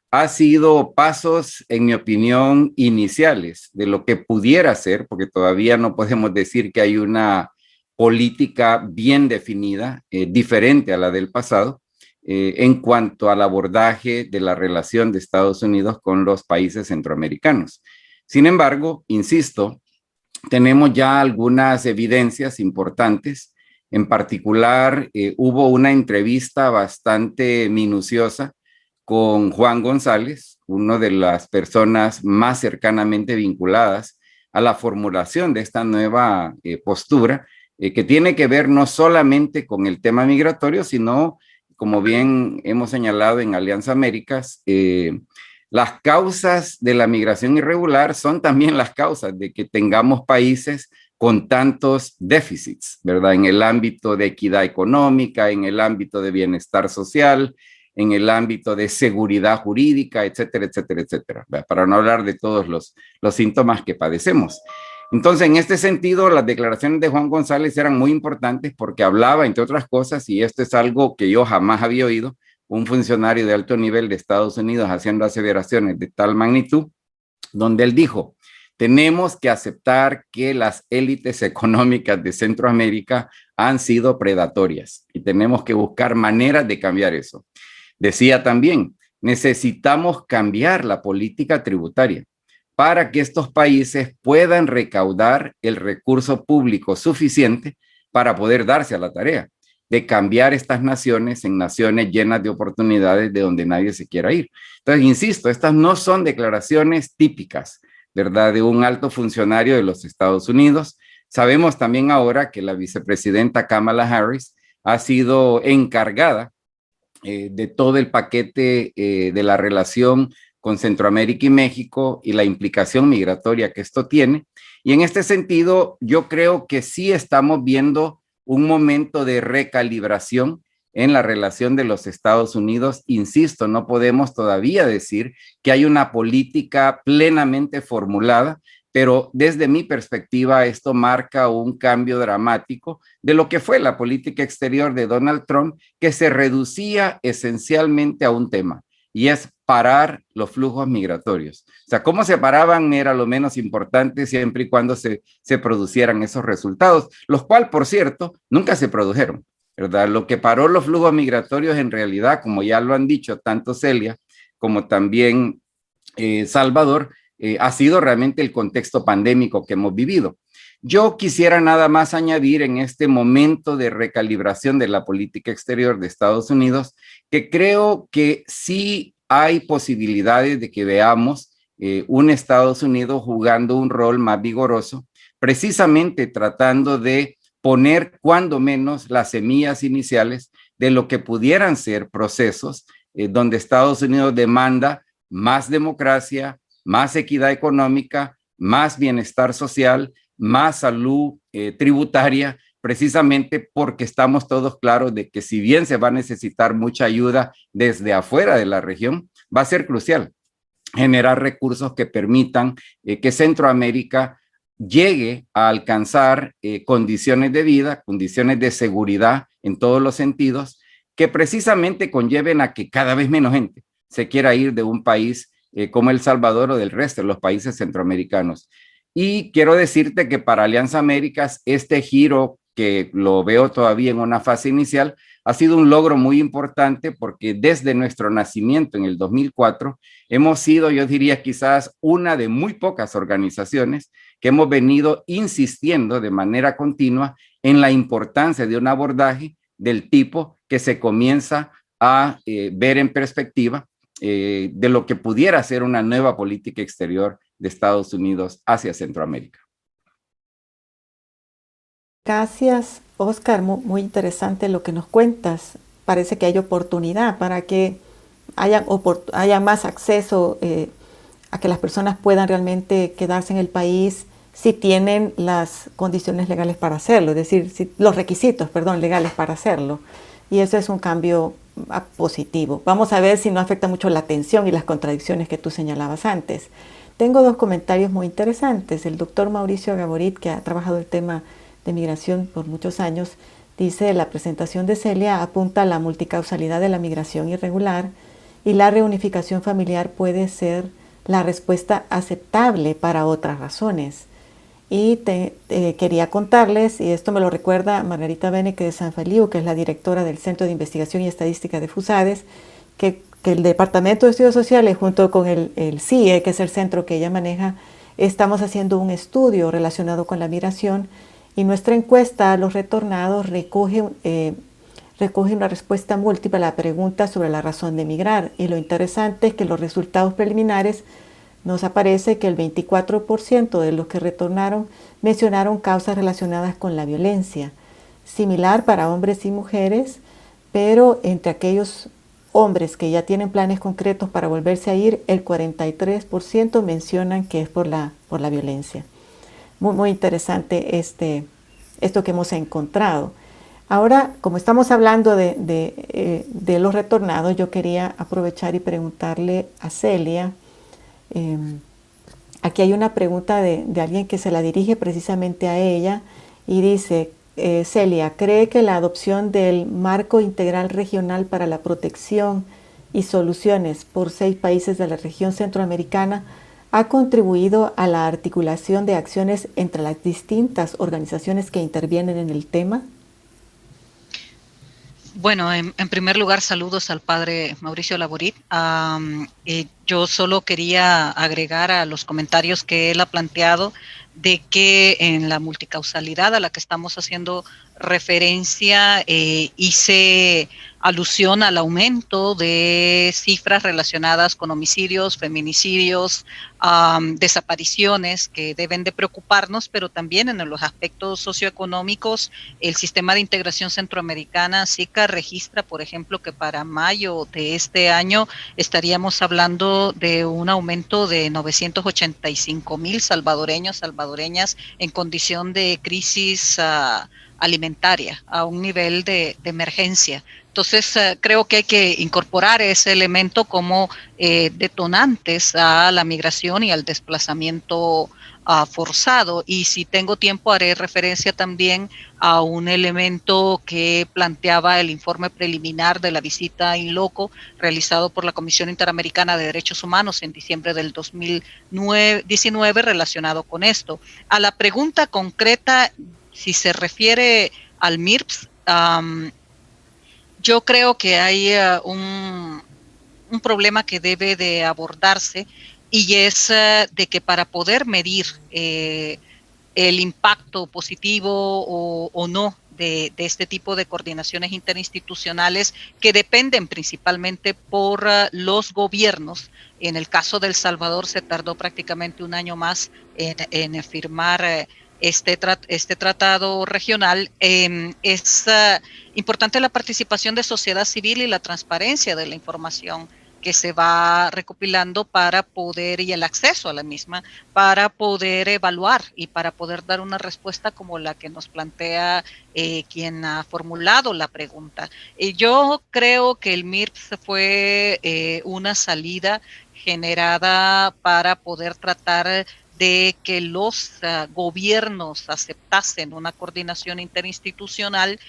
ha sido pasos, en mi opinión, iniciales de lo que pudiera ser, porque todavía no podemos decir que hay una política bien definida, diferente a la del pasado, en cuanto al abordaje de la relación de Estados Unidos con los países centroamericanos. Sin embargo, insisto, tenemos ya algunas evidencias importantes. En particular, hubo una entrevista bastante minuciosa con Juan González, una de las personas más cercanamente vinculadas a la formulación de esta nueva postura, que tiene que ver no solamente con el tema migratorio, sino, como bien hemos señalado en Alianza Américas, las causas de la migración irregular son también las causas de que tengamos países con tantos déficits, ¿verdad? En el ámbito de equidad económica, en el ámbito de bienestar social, en el ámbito de seguridad jurídica, etcétera, etcétera, etcétera, ¿verdad? Para no hablar de todos los síntomas que padecemos. Entonces, en este sentido, las declaraciones de Juan González eran muy importantes porque hablaba, entre otras cosas, y esto es algo que yo jamás había oído, un funcionario de alto nivel de Estados Unidos haciendo aseveraciones de tal magnitud, donde él dijo: tenemos que aceptar que las élites económicas de Centroamérica han sido predatorias y tenemos que buscar maneras de cambiar eso. Decía también, necesitamos cambiar la política tributaria para que estos países puedan recaudar el recurso público suficiente para poder darse a la tarea de cambiar estas naciones en naciones llenas de oportunidades de donde nadie se quiera ir. Entonces, insisto, estas no son declaraciones típicas, ¿verdad?, de un alto funcionario de los Estados Unidos. Sabemos también ahora que la vicepresidenta Kamala Harris ha sido encargada de todo el paquete de la relación con Centroamérica y México y la implicación migratoria que esto tiene. Y en este sentido, yo creo que sí estamos viendo un momento de recalibración en la relación de los Estados Unidos. Insisto, no podemos todavía decir que hay una política plenamente formulada, pero desde mi perspectiva esto marca un cambio dramático de lo que fue la política exterior de Donald Trump, que se reducía esencialmente a un tema, y es parar los flujos migratorios. O sea, cómo se paraban era lo menos importante siempre y cuando se producieran esos resultados, los cuales, por cierto, nunca se produjeron, ¿verdad? Lo que paró los flujos migratorios en realidad, como ya lo han dicho tanto Celia como también Salvador, ha sido realmente el contexto pandémico que hemos vivido. Yo quisiera nada más añadir en este momento de recalibración de la política exterior de Estados Unidos, que creo que sí hay posibilidades de que veamos un Estados Unidos jugando un rol más vigoroso, precisamente tratando de poner cuando menos las semillas iniciales de lo que pudieran ser procesos donde Estados Unidos demanda más democracia, más equidad económica, más bienestar social, más salud tributaria, precisamente porque estamos todos claros de que si bien se va a necesitar mucha ayuda desde afuera de la región, va a ser crucial generar recursos que permitan que Centroamérica llegue a alcanzar condiciones de vida, condiciones de seguridad en todos los sentidos, que precisamente conlleven a que cada vez menos gente se quiera ir de un país como El Salvador o del resto de los países centroamericanos. Y quiero decirte que para Alianza Américas, este giro, que lo veo todavía en una fase inicial, ha sido un logro muy importante porque desde nuestro nacimiento en el 2004 hemos sido, yo diría, quizás una de muy pocas organizaciones que hemos venido insistiendo de manera continua en la importancia de un abordaje del tipo que se comienza a ver en perspectiva de lo que pudiera ser una nueva política exterior de Estados Unidos hacia Centroamérica. Gracias, Oscar. Muy interesante lo que nos cuentas. Parece que hay oportunidad para que haya más acceso a que las personas puedan realmente quedarse en el país si tienen las condiciones legales para hacerlo, es decir, los requisitos, perdón, legales para hacerlo. Y eso es un cambio positivo. Vamos a ver si no afecta mucho la tensión y las contradicciones que tú señalabas antes. Tengo dos comentarios muy interesantes. El doctor Mauricio Gaborit, que ha trabajado el tema de migración por muchos años, dice: la presentación de Celia apunta a la multicausalidad de la migración irregular y la reunificación familiar puede ser la respuesta aceptable para otras razones. Y quería contarles, y esto me lo recuerda Margarita Beneke de San Feliu, que es la directora del Centro de Investigación y Estadística de FUSADES, que el Departamento de Estudios Sociales junto con el CIE, que es el centro que ella maneja, estamos haciendo un estudio relacionado con la migración, y nuestra encuesta a los retornados recoge una respuesta múltiple a la pregunta sobre la razón de emigrar. Y lo interesante es que los resultados preliminares nos aparece que el 24% de los que retornaron mencionaron causas relacionadas con la violencia, similar para hombres y mujeres, pero entre aquellos hombres que ya tienen planes concretos para volverse a ir, el 43% mencionan que es por la violencia. Muy interesante esto que hemos encontrado. Ahora, como estamos hablando de los retornados, yo quería aprovechar y preguntarle a Celia. Aquí hay una pregunta de alguien que se la dirige precisamente a ella y dice: Celia, ¿cree que la adopción del Marco Integral Regional para la Protección y Soluciones por 6 países de la región centroamericana ha contribuido a la articulación de acciones entre las distintas organizaciones que intervienen en el tema? Bueno, en primer lugar, saludos al padre Mauricio Gaborit. Yo solo quería agregar a los comentarios que él ha planteado de que en la multicausalidad a la que estamos haciendo referencia, hice alusión al aumento de cifras relacionadas con homicidios, feminicidios, desapariciones que deben de preocuparnos, pero también en los aspectos socioeconómicos. El sistema de integración centroamericana, SICA, registra, por ejemplo, que para mayo de este año estaríamos hablando de un aumento de 985,000 salvadoreñas en condición de crisis alimentaria, a un nivel de emergencia. Entonces, creo que hay que incorporar ese elemento como detonantes a la migración y al desplazamiento forzado. Y si tengo tiempo, haré referencia también a un elemento que planteaba el informe preliminar de la visita in loco realizado por la Comisión Interamericana de Derechos Humanos en diciembre del 2019 relacionado con esto. A la pregunta concreta, si se refiere al MIRPS, yo creo que hay un problema que debe de abordarse, y es de que para poder medir el impacto positivo o no de este tipo de coordinaciones interinstitucionales que dependen principalmente por los gobiernos. En el caso de El Salvador se tardó prácticamente un año más en firmar este tratado regional. Es importante la participación de sociedad civil y la transparencia de la información que se va recopilando para poder, y el acceso a la misma, para poder evaluar y para poder dar una respuesta como la que nos plantea quien ha formulado la pregunta. Yo creo que el MIRPS fue una salida generada para poder tratar de que los gobiernos aceptasen una coordinación interinstitucional.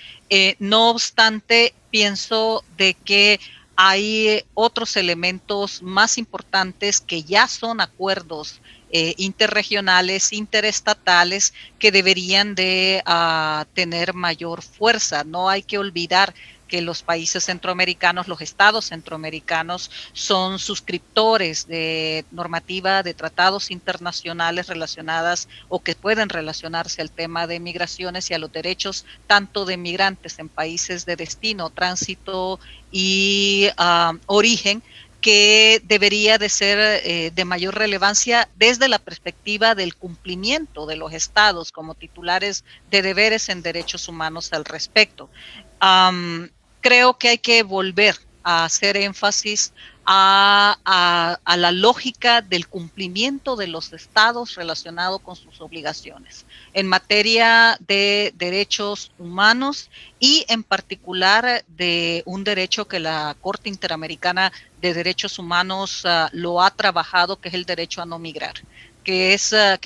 No obstante, pienso de que hay otros elementos más importantes que ya son acuerdos interregionales, interestatales, que deberían de tener mayor fuerza. No hay que olvidar que los países centroamericanos, los estados centroamericanos, son suscriptores de normativa de tratados internacionales relacionadas o que pueden relacionarse al tema de migraciones y a los derechos tanto de migrantes en países de destino, tránsito y origen, que debería de ser de mayor relevancia desde la perspectiva del cumplimiento de los estados como titulares de deberes en derechos humanos al respecto. Creo que hay que volver a hacer énfasis a la lógica del cumplimiento de los estados relacionado con sus obligaciones en materia de derechos humanos y en particular de un derecho que la Corte Interamericana de Derechos Humanos lo ha trabajado, que es el derecho a no migrar, que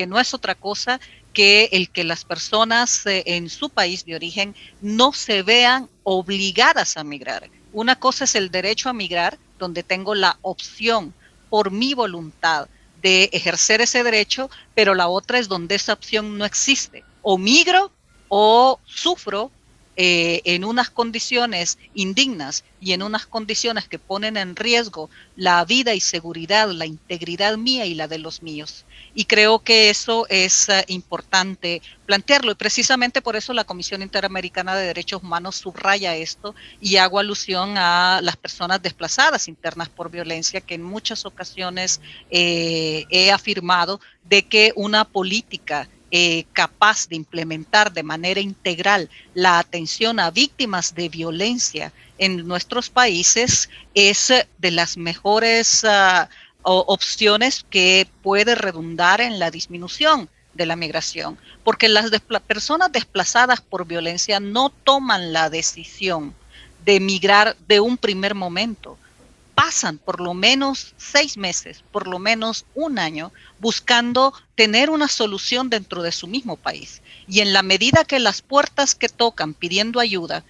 no es otra cosa que el que las personas en su país de origen no se vean obligadas a migrar. Una cosa es el derecho a migrar, donde tengo la opción por mi voluntad de ejercer ese derecho, pero la otra es donde esa opción no existe. O migro o sufro en unas condiciones indignas y en unas condiciones que ponen en riesgo la vida y seguridad, la integridad mía y la de los míos. Y creo que eso es importante plantearlo. Y precisamente por eso la Comisión Interamericana de Derechos Humanos subraya esto y hago alusión a las personas desplazadas internas por violencia, que en muchas ocasiones he afirmado de que una política capaz de implementar de manera integral la atención a víctimas de violencia en nuestros países es de las mejores opciones que puede redundar en la disminución de la migración, porque las personas desplazadas por violencia no toman la decisión de migrar de un primer momento. Pasan por lo menos 6 meses, por lo menos un año, buscando tener una solución dentro de su mismo país. Y en la medida que las puertas que tocan pidiendo ayuda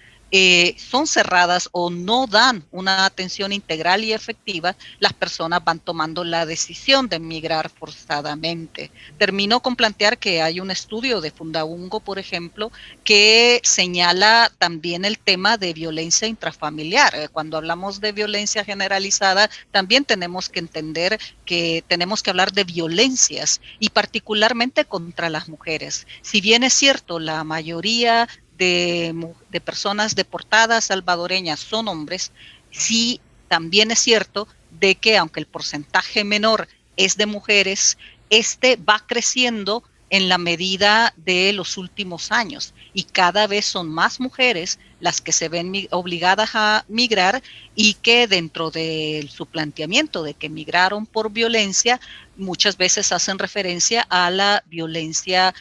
son cerradas o no dan una atención integral y efectiva, las personas van tomando la decisión de emigrar forzadamente. Termino con plantear que hay un estudio de Fundaungo, por ejemplo, que señala también el tema de violencia intrafamiliar. Cuando hablamos de violencia generalizada, también tenemos que entender que tenemos que hablar de violencias y particularmente contra las mujeres. Si bien es cierto, la mayoría de personas deportadas salvadoreñas son hombres, sí también es cierto de que aunque el porcentaje menor es de mujeres, este va creciendo en la medida de los últimos años y cada vez son más mujeres las que se ven obligadas a migrar y que dentro de su planteamiento de que migraron por violencia, muchas veces hacen referencia a la violencia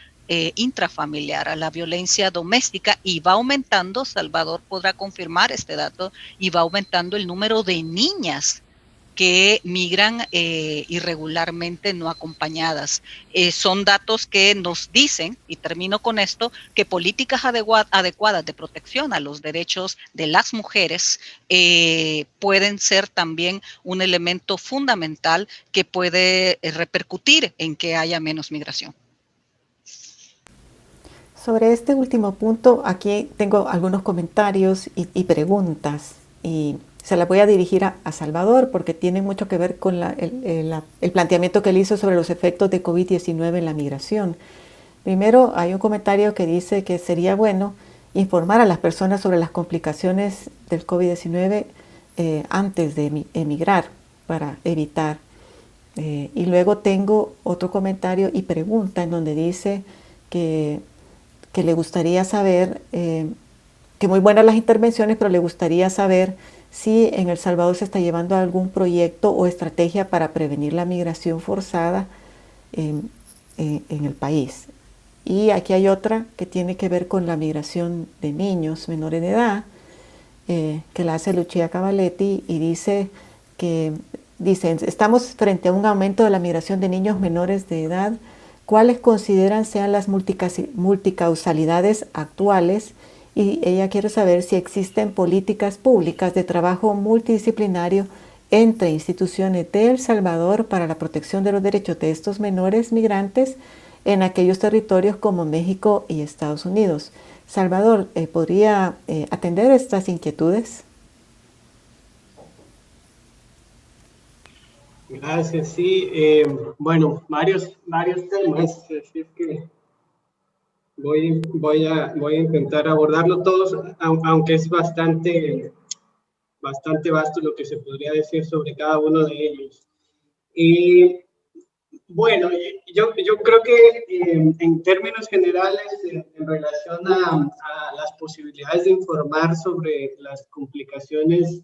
intrafamiliar, a la violencia doméstica, y va aumentando, Salvador podrá confirmar este dato, y va aumentando el número de niñas que migran irregularmente no acompañadas. Son datos que nos dicen, y termino con esto, que políticas adecuadas de protección a los derechos de las mujeres pueden ser también un elemento fundamental que puede repercutir en que haya menos migración. Sobre este último punto, aquí tengo algunos comentarios y preguntas, y se las voy a dirigir a Salvador porque tiene mucho que ver con el planteamiento que él hizo sobre los efectos de COVID-19 en la migración. Primero, hay un comentario que dice que sería bueno informar a las personas sobre las complicaciones del COVID-19 antes de emigrar para evitar. Y luego tengo otro comentario y pregunta en donde dice que le gustaría saber, que muy buenas las intervenciones, pero le gustaría saber si en El Salvador se está llevando algún proyecto o estrategia para prevenir la migración forzada en el país. Y aquí hay otra que tiene que ver con la migración de niños menores de edad, que la hace Lucia Cavaletti, y dice que estamos frente a un aumento de la migración de niños menores de edad. ¿Cuáles consideran sean las multicausalidades actuales? Y ella quiere saber si existen políticas públicas de trabajo multidisciplinario entre instituciones de El Salvador para la protección de los derechos de estos menores migrantes en aquellos territorios como México y Estados Unidos. Salvador, ¿podría atender estas inquietudes? Gracias, sí. Bueno, varios temas, así es que voy a intentar abordarlo todos, aunque es bastante bastante vasto lo que se podría decir sobre cada uno de ellos. Y bueno, yo creo que en términos generales, en relación a las posibilidades de informar sobre las complicaciones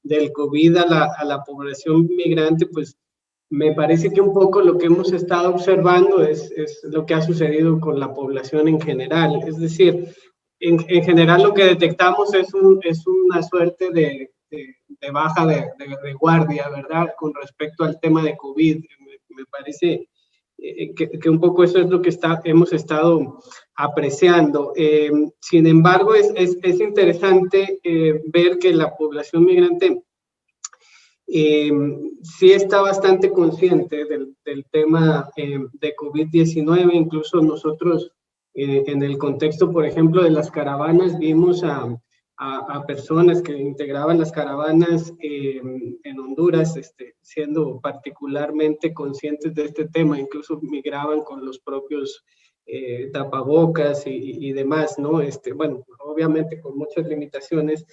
del COVID a la población migrante, pues me parece que un poco lo que hemos estado observando es lo que ha sucedido con la población en general. Es decir, en general lo que detectamos es una suerte de baja de guardia, ¿verdad? Con respecto al tema de COVID. Me parece que un poco eso es lo que hemos estado apreciando. Sin embargo, es interesante ver que la población migrante sí está bastante consciente del tema de COVID-19. Incluso nosotros, en el contexto, por ejemplo, de las caravanas, vimos a personas que integraban las caravanas en Honduras, siendo particularmente conscientes de este tema. Incluso migraban con los propios tapabocas y demás, ¿no? Bueno, obviamente con muchas limitaciones,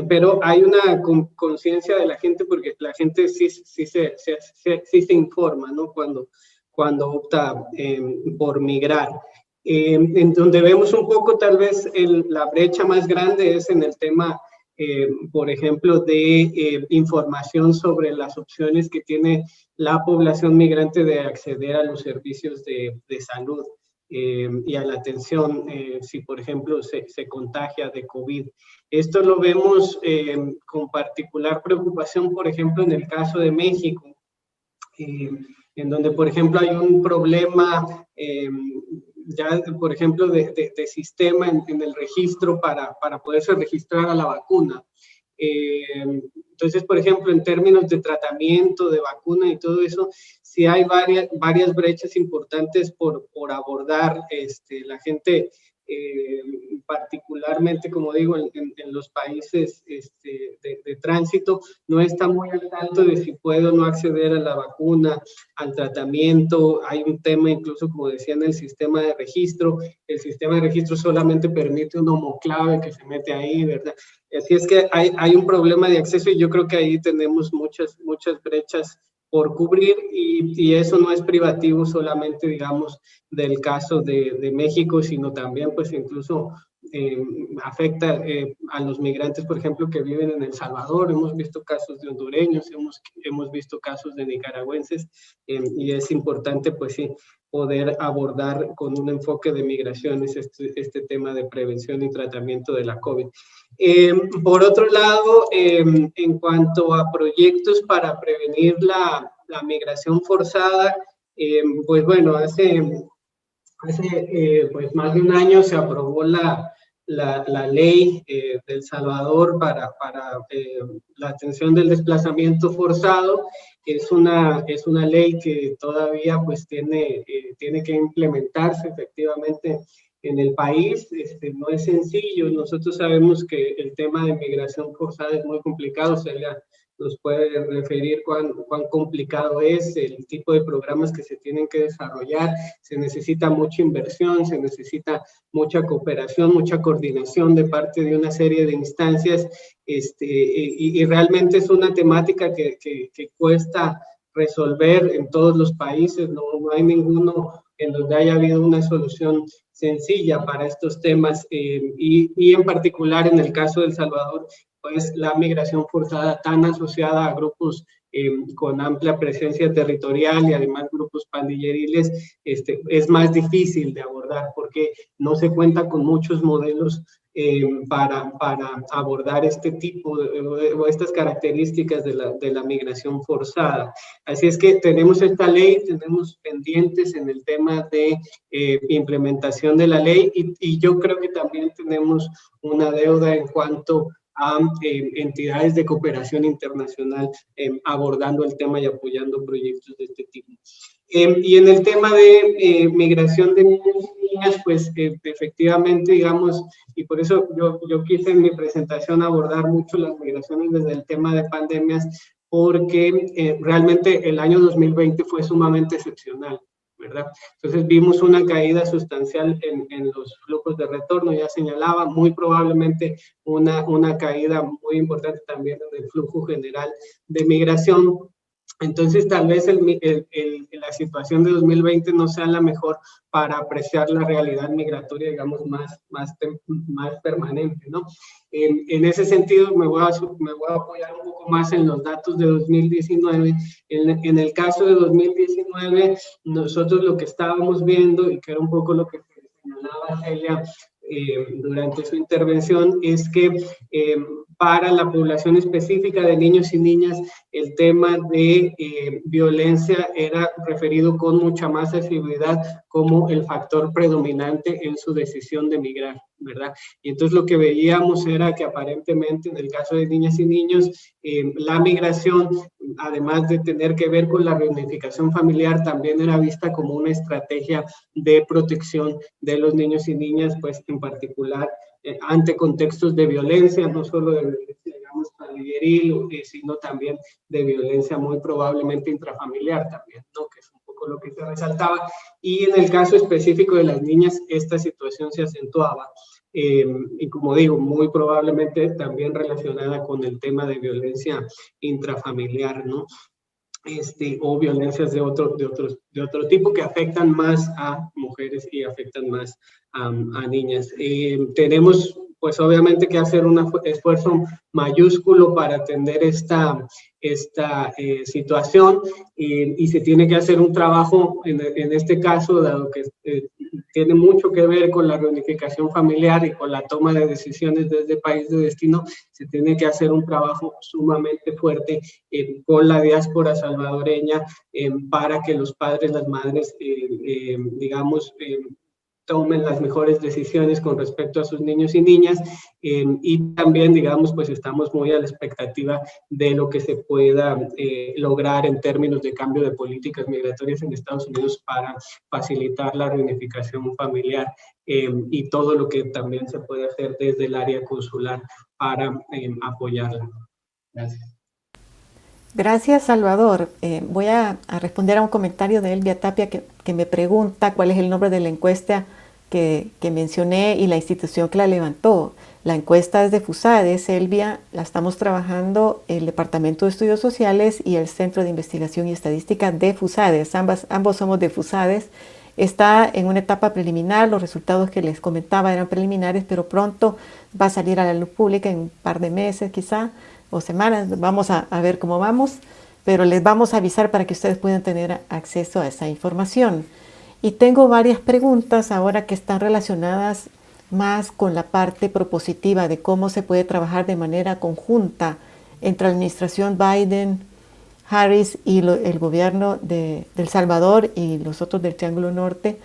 pero hay una conciencia de la gente, porque la gente sí se informa, ¿no? Cuando opta por migrar. En donde vemos un poco tal vez la brecha más grande es en el tema, por ejemplo, de información sobre las opciones que tiene la población migrante de acceder a los servicios de salud y a la atención si, por ejemplo, se contagia de COVID. Esto lo vemos con particular preocupación, por ejemplo, en el caso de México, en donde, por ejemplo, hay un problema ya, por ejemplo, de sistema en el registro para poderse registrar a la vacuna. Entonces, por ejemplo, en términos de tratamiento, de vacuna y todo eso, sí hay varias brechas importantes por abordar. La gente, particularmente, como digo, en los países de tránsito, no está muy al tanto de si puede o no acceder a la vacuna, al tratamiento. Hay un tema, incluso, como decía, en el sistema de registro. El sistema de registro solamente permite un homoclave que se mete ahí, ¿verdad? Así es que hay un problema de acceso, y yo creo que ahí tenemos muchas brechas por cubrir, y eso no es privativo solamente, digamos, del caso de México, sino también, pues, incluso afecta a los migrantes, por ejemplo, que viven en El Salvador. Hemos visto casos de hondureños, hemos visto casos de nicaragüenses, y es importante, pues sí, poder abordar con un enfoque de migraciones este tema de prevención y tratamiento de la COVID. Por otro lado, en cuanto a proyectos para prevenir la migración forzada, pues bueno, hace pues más de un año se aprobó la ley de El Salvador para la atención del desplazamiento forzado. Es una ley que todavía pues tiene que implementarse efectivamente en el país. No es sencillo. Nosotros sabemos que el tema de migración forzada es muy complicado. Celia nos puede referir cuán complicado es, el tipo de programas que se tienen que desarrollar. Se necesita mucha inversión, se necesita mucha cooperación, mucha coordinación de parte de una serie de instancias, y realmente es una temática que cuesta resolver en todos los países. No hay ninguno en donde haya habido una solución sencilla para estos temas, y en particular en el caso de El Salvador, pues la migración forzada tan asociada a grupos con amplia presencia territorial y además grupos pandilleriles, es más difícil de abordar, porque no se cuenta con muchos modelos para abordar este tipo o estas características de la migración forzada. Así es que tenemos esta ley, tenemos pendientes en el tema de implementación de la ley, y yo creo que también tenemos una deuda en cuanto a entidades de cooperación internacional abordando el tema y apoyando proyectos de este tipo. Y en el tema de migración de niños y niñas, pues efectivamente, digamos, y por eso yo quise en mi presentación abordar mucho las migraciones desde el tema de pandemias, porque realmente el año 2020 fue sumamente excepcional. ¿verdad? Entonces vimos una caída sustancial en los flujos de retorno, ya señalaba, muy probablemente una caída muy importante también en el flujo general de migración. Entonces, tal vez la situación de 2020 no sea la mejor para apreciar la realidad migratoria, digamos, más permanente, ¿no? En ese sentido, me voy a apoyar un poco más en los datos de 2019. En el caso de 2019, nosotros lo que estábamos viendo, y que era un poco lo que señalaba Celia durante su intervención, es que para la población específica de niños y niñas, el tema de violencia era referido con mucha más sensibilidad como el factor predominante en su decisión de migrar, ¿verdad? Y entonces lo que veíamos era que aparentemente en el caso de niñas y niños, la migración, además de tener que ver con la reunificación familiar, también era vista como una estrategia de protección de los niños y niñas, pues en particular ante contextos de violencia, no solo de violencia, digamos, familiaril, sino también de violencia muy probablemente intrafamiliar también, ¿no? Que es un poco lo que se resaltaba. Y en el caso específico de las niñas, esta situación se acentuaba. Y como digo, muy probablemente también relacionada con el tema de violencia intrafamiliar, ¿no? O violencias de otro tipo que afectan más a mujeres y afectan más a niñas. Tenemos pues obviamente que hacer un esfuerzo mayúsculo para atender esta situación y se tiene que hacer un trabajo en este caso, dado que tiene mucho que ver con la reunificación familiar y con la toma de decisiones desde el país de destino, se tiene que hacer un trabajo sumamente fuerte con la diáspora salvadoreña para que los padres, las madres, digamos, tomen las mejores decisiones con respecto a sus niños y niñas y también, digamos, pues estamos muy a la expectativa de lo que se pueda lograr en términos de cambio de políticas migratorias en Estados Unidos para facilitar la reunificación familiar y todo lo que también se puede hacer desde el área consular para apoyarla. Gracias. Gracias, Salvador. Voy a responder a un comentario de Elvia Tapia que me pregunta cuál es el nombre de la encuesta que mencioné y la institución que la levantó. La encuesta es de FUSADES, Elvia, la estamos trabajando el Departamento de Estudios Sociales y el Centro de Investigación y Estadística de FUSADES. Ambos somos de FUSADES. Está en una etapa preliminar, los resultados que les comentaba eran preliminares, pero pronto va a salir a la luz pública en un par de meses quizá, o semanas, vamos a ver cómo vamos, pero les vamos a avisar para que ustedes puedan tener acceso a esa información. Y tengo varias preguntas ahora que están relacionadas más con la parte propositiva de cómo se puede trabajar de manera conjunta entre la administración Biden, Harris y el gobierno de El Salvador y los otros del Triángulo Norte.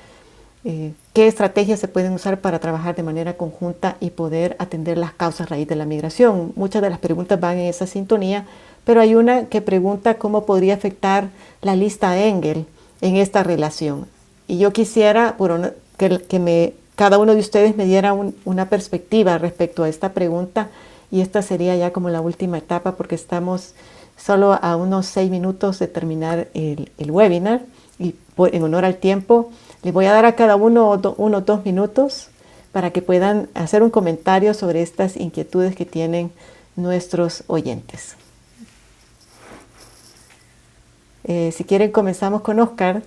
¿Qué estrategias se pueden usar para trabajar de manera conjunta y poder atender las causas raíz de la migración? Muchas de las preguntas van en esa sintonía, pero hay una que pregunta cómo podría afectar la lista Engel en esta relación. Y yo quisiera que cada uno de ustedes me diera una perspectiva respecto a esta pregunta, y esta sería ya como la última etapa porque estamos solo a unos 6 minutos de terminar el webinar y en honor al tiempo les voy a dar a cada uno 2 minutos para que puedan hacer un comentario sobre estas inquietudes que tienen nuestros oyentes. Si quieren, comenzamos con Oscar.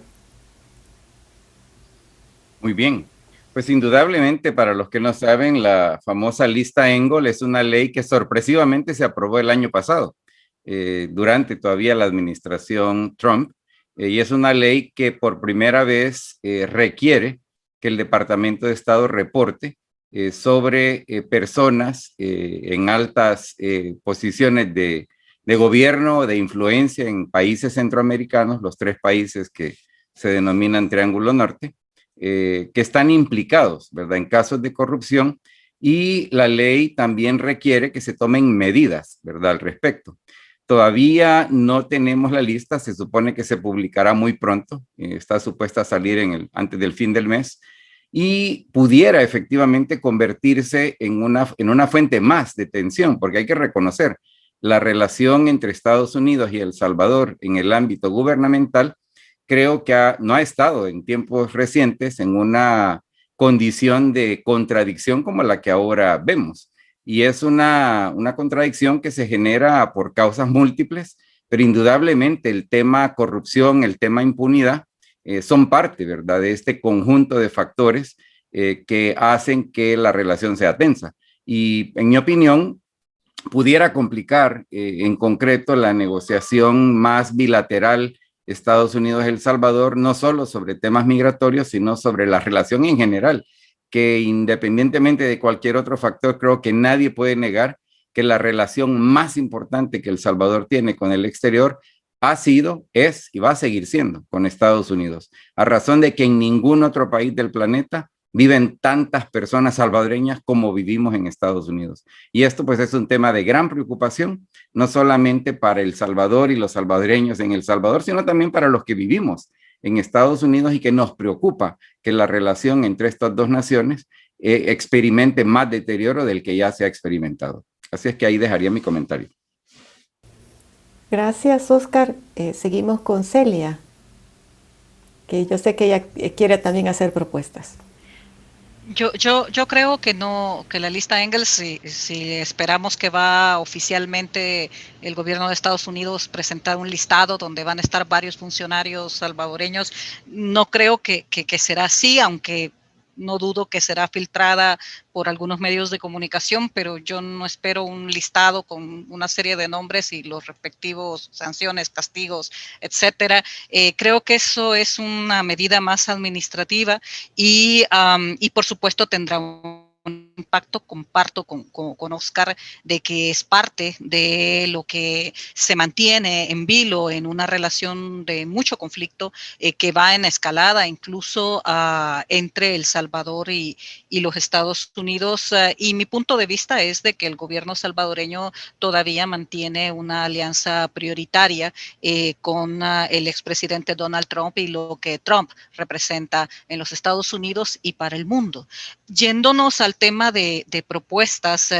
Muy bien. Pues indudablemente, para los que no saben, la famosa lista Engel es una ley que sorpresivamente se aprobó el año pasado, durante todavía la administración Trump. Y es una ley que por primera vez requiere que el Departamento de Estado reporte sobre personas en altas posiciones de gobierno, de influencia en países centroamericanos, los 3 países que se denominan Triángulo Norte, que están implicados, ¿verdad?, en casos de corrupción, y la ley también requiere que se tomen medidas, ¿verdad?, al respecto. Todavía no tenemos la lista, se supone que se publicará muy pronto, está supuesta a salir antes del fin del mes, y pudiera efectivamente convertirse en una fuente más de tensión, porque hay que reconocer la relación entre Estados Unidos y El Salvador en el ámbito gubernamental creo que no ha estado en tiempos recientes en una condición de contradicción como la que ahora vemos. Y es una contradicción que se genera por causas múltiples, pero indudablemente el tema corrupción, el tema impunidad, son parte, ¿verdad?, de este conjunto de factores que hacen que la relación sea tensa. Y en mi opinión, pudiera complicar en concreto la negociación más bilateral Estados Unidos-El Salvador, no solo sobre temas migratorios, sino sobre la relación en general, que independientemente de cualquier otro factor, creo que nadie puede negar que la relación más importante que El Salvador tiene con el exterior ha sido, es y va a seguir siendo con Estados Unidos, a razón de que en ningún otro país del planeta viven tantas personas salvadoreñas como vivimos en Estados Unidos. Y esto pues es un tema de gran preocupación, no solamente para El Salvador y los salvadoreños en El Salvador, sino también para los que vivimos en Estados Unidos y que nos preocupa que la relación entre estas dos naciones experimente más deterioro del que ya se ha experimentado. Así es que ahí dejaría mi comentario. Gracias, Oscar. Seguimos con Celia, que yo sé que ella quiere también hacer propuestas. Yo creo que no, que la lista Engels, si esperamos que va oficialmente el gobierno de Estados Unidos presentar un listado donde van a estar varios funcionarios salvadoreños, no creo que será así, aunque no dudo que será filtrada por algunos medios de comunicación, pero yo no espero un listado con una serie de nombres y los respectivos sanciones, castigos, etcétera. Creo que eso es una medida más administrativa y por supuesto tendrá un impacto. Comparto con Oscar de que es parte de lo que se mantiene en vilo en una relación de mucho conflicto que va en escalada incluso entre El Salvador y los Estados Unidos. Y mi punto de vista es de que el gobierno salvadoreño todavía mantiene una alianza prioritaria con el expresidente Donald Trump y lo que Trump representa en los Estados Unidos y para el mundo. Yéndonos al tema de propuestas,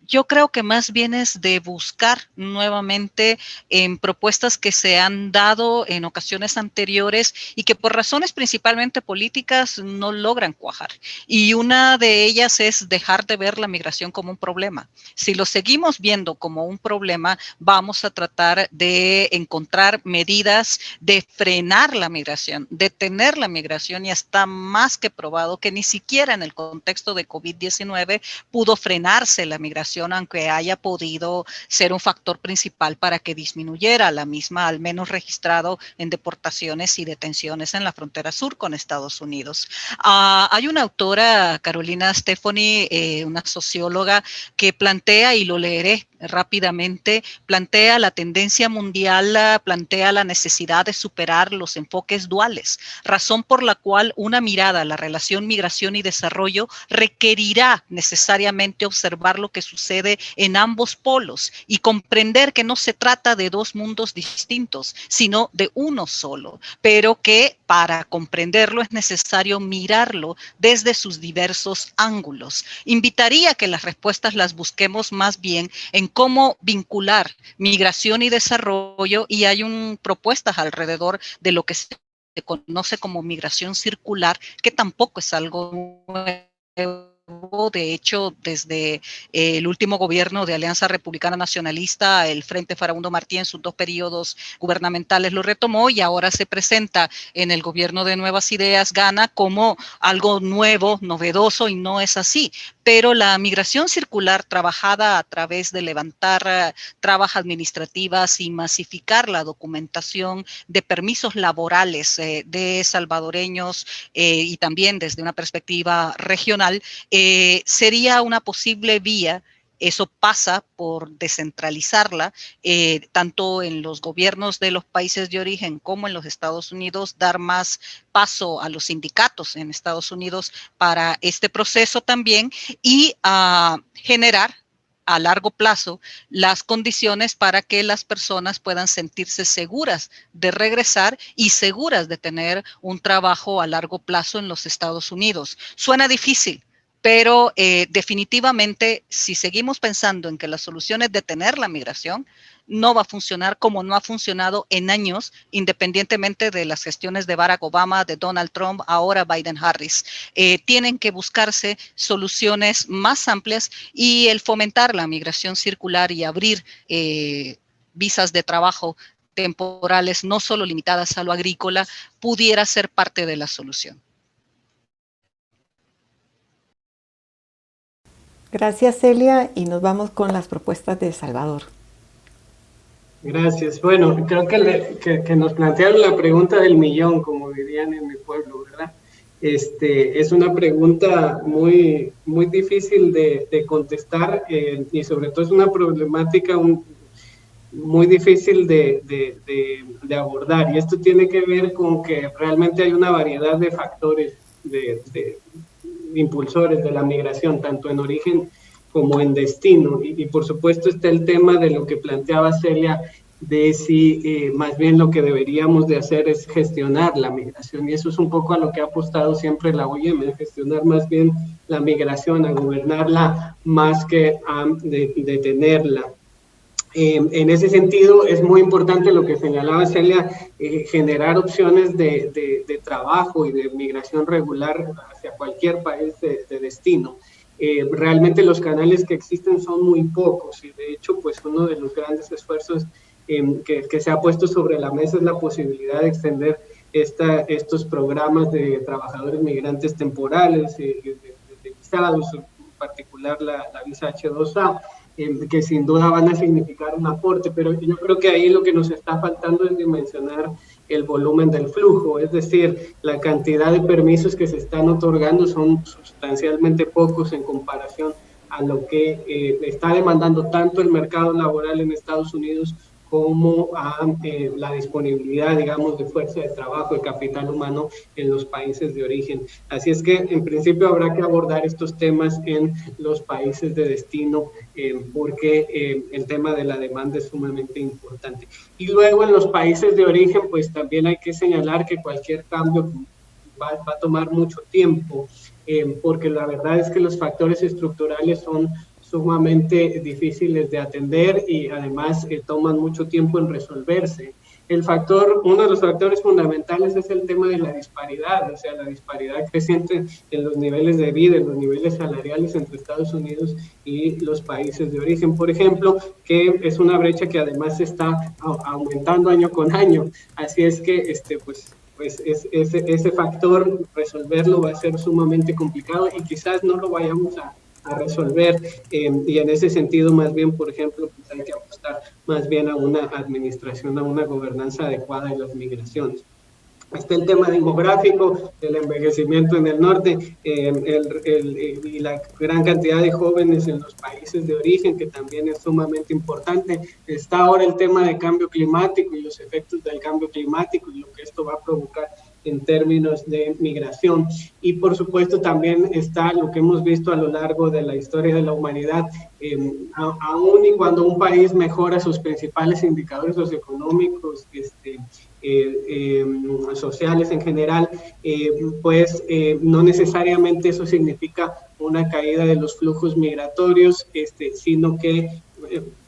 yo creo que más bien es de buscar nuevamente en propuestas que se han dado en ocasiones anteriores y que por razones principalmente políticas no logran cuajar. Y una de ellas es dejar de ver la migración como un problema. Si lo seguimos viendo como un problema, vamos a tratar de encontrar medidas de frenar la migración, detener la migración, y está más que probado que ni siquiera en el contexto de COVID-19 pudo frenarse la migración, aunque haya podido ser un factor principal para que disminuyera la misma, al menos registrado en deportaciones y detenciones en la frontera sur con Estados Unidos. Hay una autora, Carolina Stefani, una socióloga, que plantea, y lo leeré rápidamente, plantea la tendencia mundial, plantea la necesidad de superar los enfoques duales, razón por la cual una mirada a la relación migración y desarrollo requerirá necesariamente observar lo que sucede en ambos polos y comprender que no se trata de dos mundos distintos, sino de uno solo, pero que para comprenderlo es necesario mirarlo desde sus diversos ángulos. Invitaría a que las respuestas las busquemos más bien en cómo vincular migración y desarrollo, y hay propuestas alrededor de lo que se conoce como migración circular, que tampoco es algo nuevo. De hecho, desde el último gobierno de Alianza Republicana Nacionalista, el Frente Farabundo Martí en sus 2 periodos gubernamentales lo retomó, y ahora se presenta en el gobierno de Nuevas Ideas Gana como algo nuevo, novedoso, y no es así. Pero la migración circular trabajada a través de levantar trabas administrativas y masificar la documentación de permisos laborales de salvadoreños y también desde una perspectiva regional, sería una posible vía. Eso pasa por descentralizarla, tanto en los gobiernos de los países de origen como en los Estados Unidos, dar más paso a los sindicatos en Estados Unidos para este proceso también, y generar a largo plazo las condiciones para que las personas puedan sentirse seguras de regresar y seguras de tener un trabajo a largo plazo en los Estados Unidos. Suena difícil, pero definitivamente, si seguimos pensando en que la solución es detener la migración, no va a funcionar como no ha funcionado en años, independientemente de las gestiones de Barack Obama, de Donald Trump, ahora Biden-Harris. Tienen que buscarse soluciones más amplias y el fomentar la migración circular y abrir visas de trabajo temporales, no solo limitadas a lo agrícola, pudiera ser parte de la solución. Gracias, Celia, y nos vamos con las propuestas de Salvador. Gracias. Bueno, creo que nos plantearon la pregunta del millón, como dirían en mi pueblo, ¿verdad? Es una pregunta muy, muy difícil de contestar y sobre todo es una problemática muy difícil de abordar. Y esto tiene que ver con que realmente hay una variedad de factores, de impulsores de la migración, tanto en origen como en destino. Y por supuesto está el tema de lo que planteaba Celia, de si más bien lo que deberíamos de hacer es gestionar la migración. Y eso es un poco a lo que ha apostado siempre la OIM, gestionar más bien la migración, a gobernarla más que a detenerla. En ese sentido, es muy importante lo que señalaba Celia, generar opciones de trabajo y de migración regular hacia cualquier país de destino. Realmente los canales que existen son muy pocos y de hecho, pues uno de los grandes esfuerzos que se ha puesto sobre la mesa es la posibilidad de extender estos programas de trabajadores migrantes temporales, de visados, en particular la visa H2A, que sin duda van a significar un aporte, pero yo creo que ahí lo que nos está faltando es dimensionar el volumen del flujo, es decir, la cantidad de permisos que se están otorgando son sustancialmente pocos en comparación a lo que está demandando tanto el mercado laboral en Estados Unidos como a la disponibilidad, digamos, de fuerza de trabajo, de capital humano en los países de origen. Así es que, en principio, habrá que abordar estos temas en los países de destino, porque el tema de la demanda es sumamente importante. Y luego, en los países de origen, pues también hay que señalar que cualquier cambio va a tomar mucho tiempo, porque la verdad es que los factores estructurales son sumamente difíciles de atender y además toman mucho tiempo en resolverse. Uno de los factores fundamentales es el tema de la disparidad, o sea, la disparidad creciente en los niveles de vida, en los niveles salariales entre Estados Unidos y los países de origen, por ejemplo, que es una brecha que además está aumentando año con año. Así es que, ese factor, resolverlo va a ser sumamente complicado y quizás no lo vayamos a resolver, y en ese sentido más bien, por ejemplo, pues hay que apostar más bien a una administración, a una gobernanza adecuada de las migraciones. Está el tema demográfico, el envejecimiento en el norte, y la gran cantidad de jóvenes en los países de origen, que también es sumamente importante. Está ahora el tema de cambio climático y los efectos del cambio climático y lo que esto va a provocar en términos de migración. Y por supuesto también está lo que hemos visto a lo largo de la historia de la humanidad, aún y cuando un país mejora sus principales indicadores socioeconómicos, sociales en general, pues no necesariamente eso significa una caída de los flujos migratorios, sino que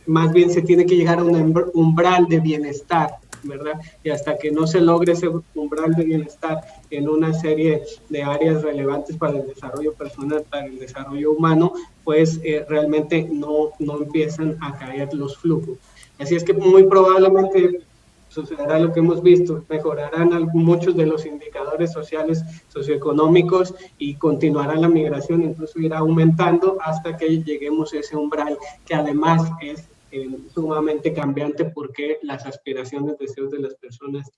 más bien se tiene que llegar a un umbral de bienestar, ¿verdad? Y hasta que no se logre ese umbral de bienestar en una serie de áreas relevantes para el desarrollo personal, para el desarrollo humano, pues realmente no empiezan a caer los flujos. Así es que muy probablemente sucederá lo que hemos visto, mejorarán muchos de los indicadores sociales, socioeconómicos, y continuará la migración, incluso irá aumentando hasta que lleguemos a ese umbral, que además es sumamente cambiante, porque las aspiraciones, deseos de las personas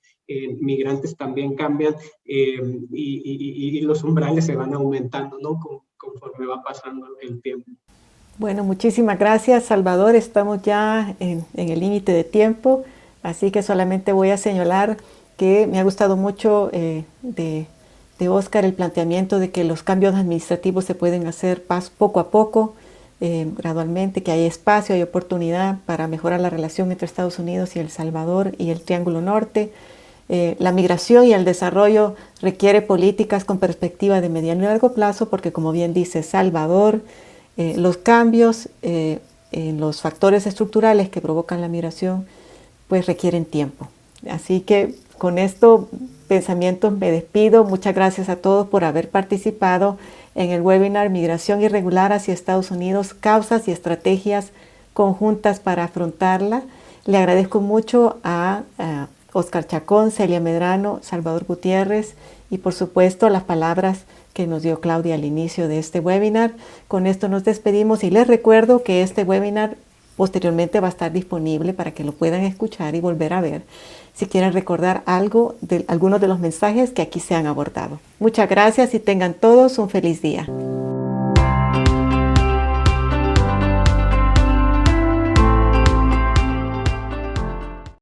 migrantes también cambian, y los umbrales se van aumentando, ¿no? Conforme va pasando el tiempo. Bueno, muchísimas gracias, Salvador. Estamos ya en el límite de tiempo, así que solamente voy a señalar que me ha gustado mucho de Óscar el planteamiento de que los cambios administrativos se pueden hacer poco a poco, gradualmente, que hay espacio, hay oportunidad para mejorar la relación entre Estados Unidos y El Salvador y el Triángulo Norte. La migración y el desarrollo requiere políticas con perspectiva de mediano y largo plazo, porque como bien dice Salvador, los cambios en los factores estructurales que provocan la migración, pues requieren tiempo. Así que con estos pensamientos me despido. Muchas gracias a todos por haber participado en el webinar Migración Irregular hacia Estados Unidos, causas y estrategias conjuntas para afrontarla. Le agradezco mucho a Óscar Chacón, Celia Medrano, Salvador Gutiérrez y por supuesto las palabras que nos dio Claudia al inicio de este webinar. Con esto nos despedimos y les recuerdo que este webinar posteriormente va a estar disponible para que lo puedan escuchar y volver a ver si quieren recordar algunos de los mensajes que aquí se han abordado. Muchas gracias y tengan todos un feliz día.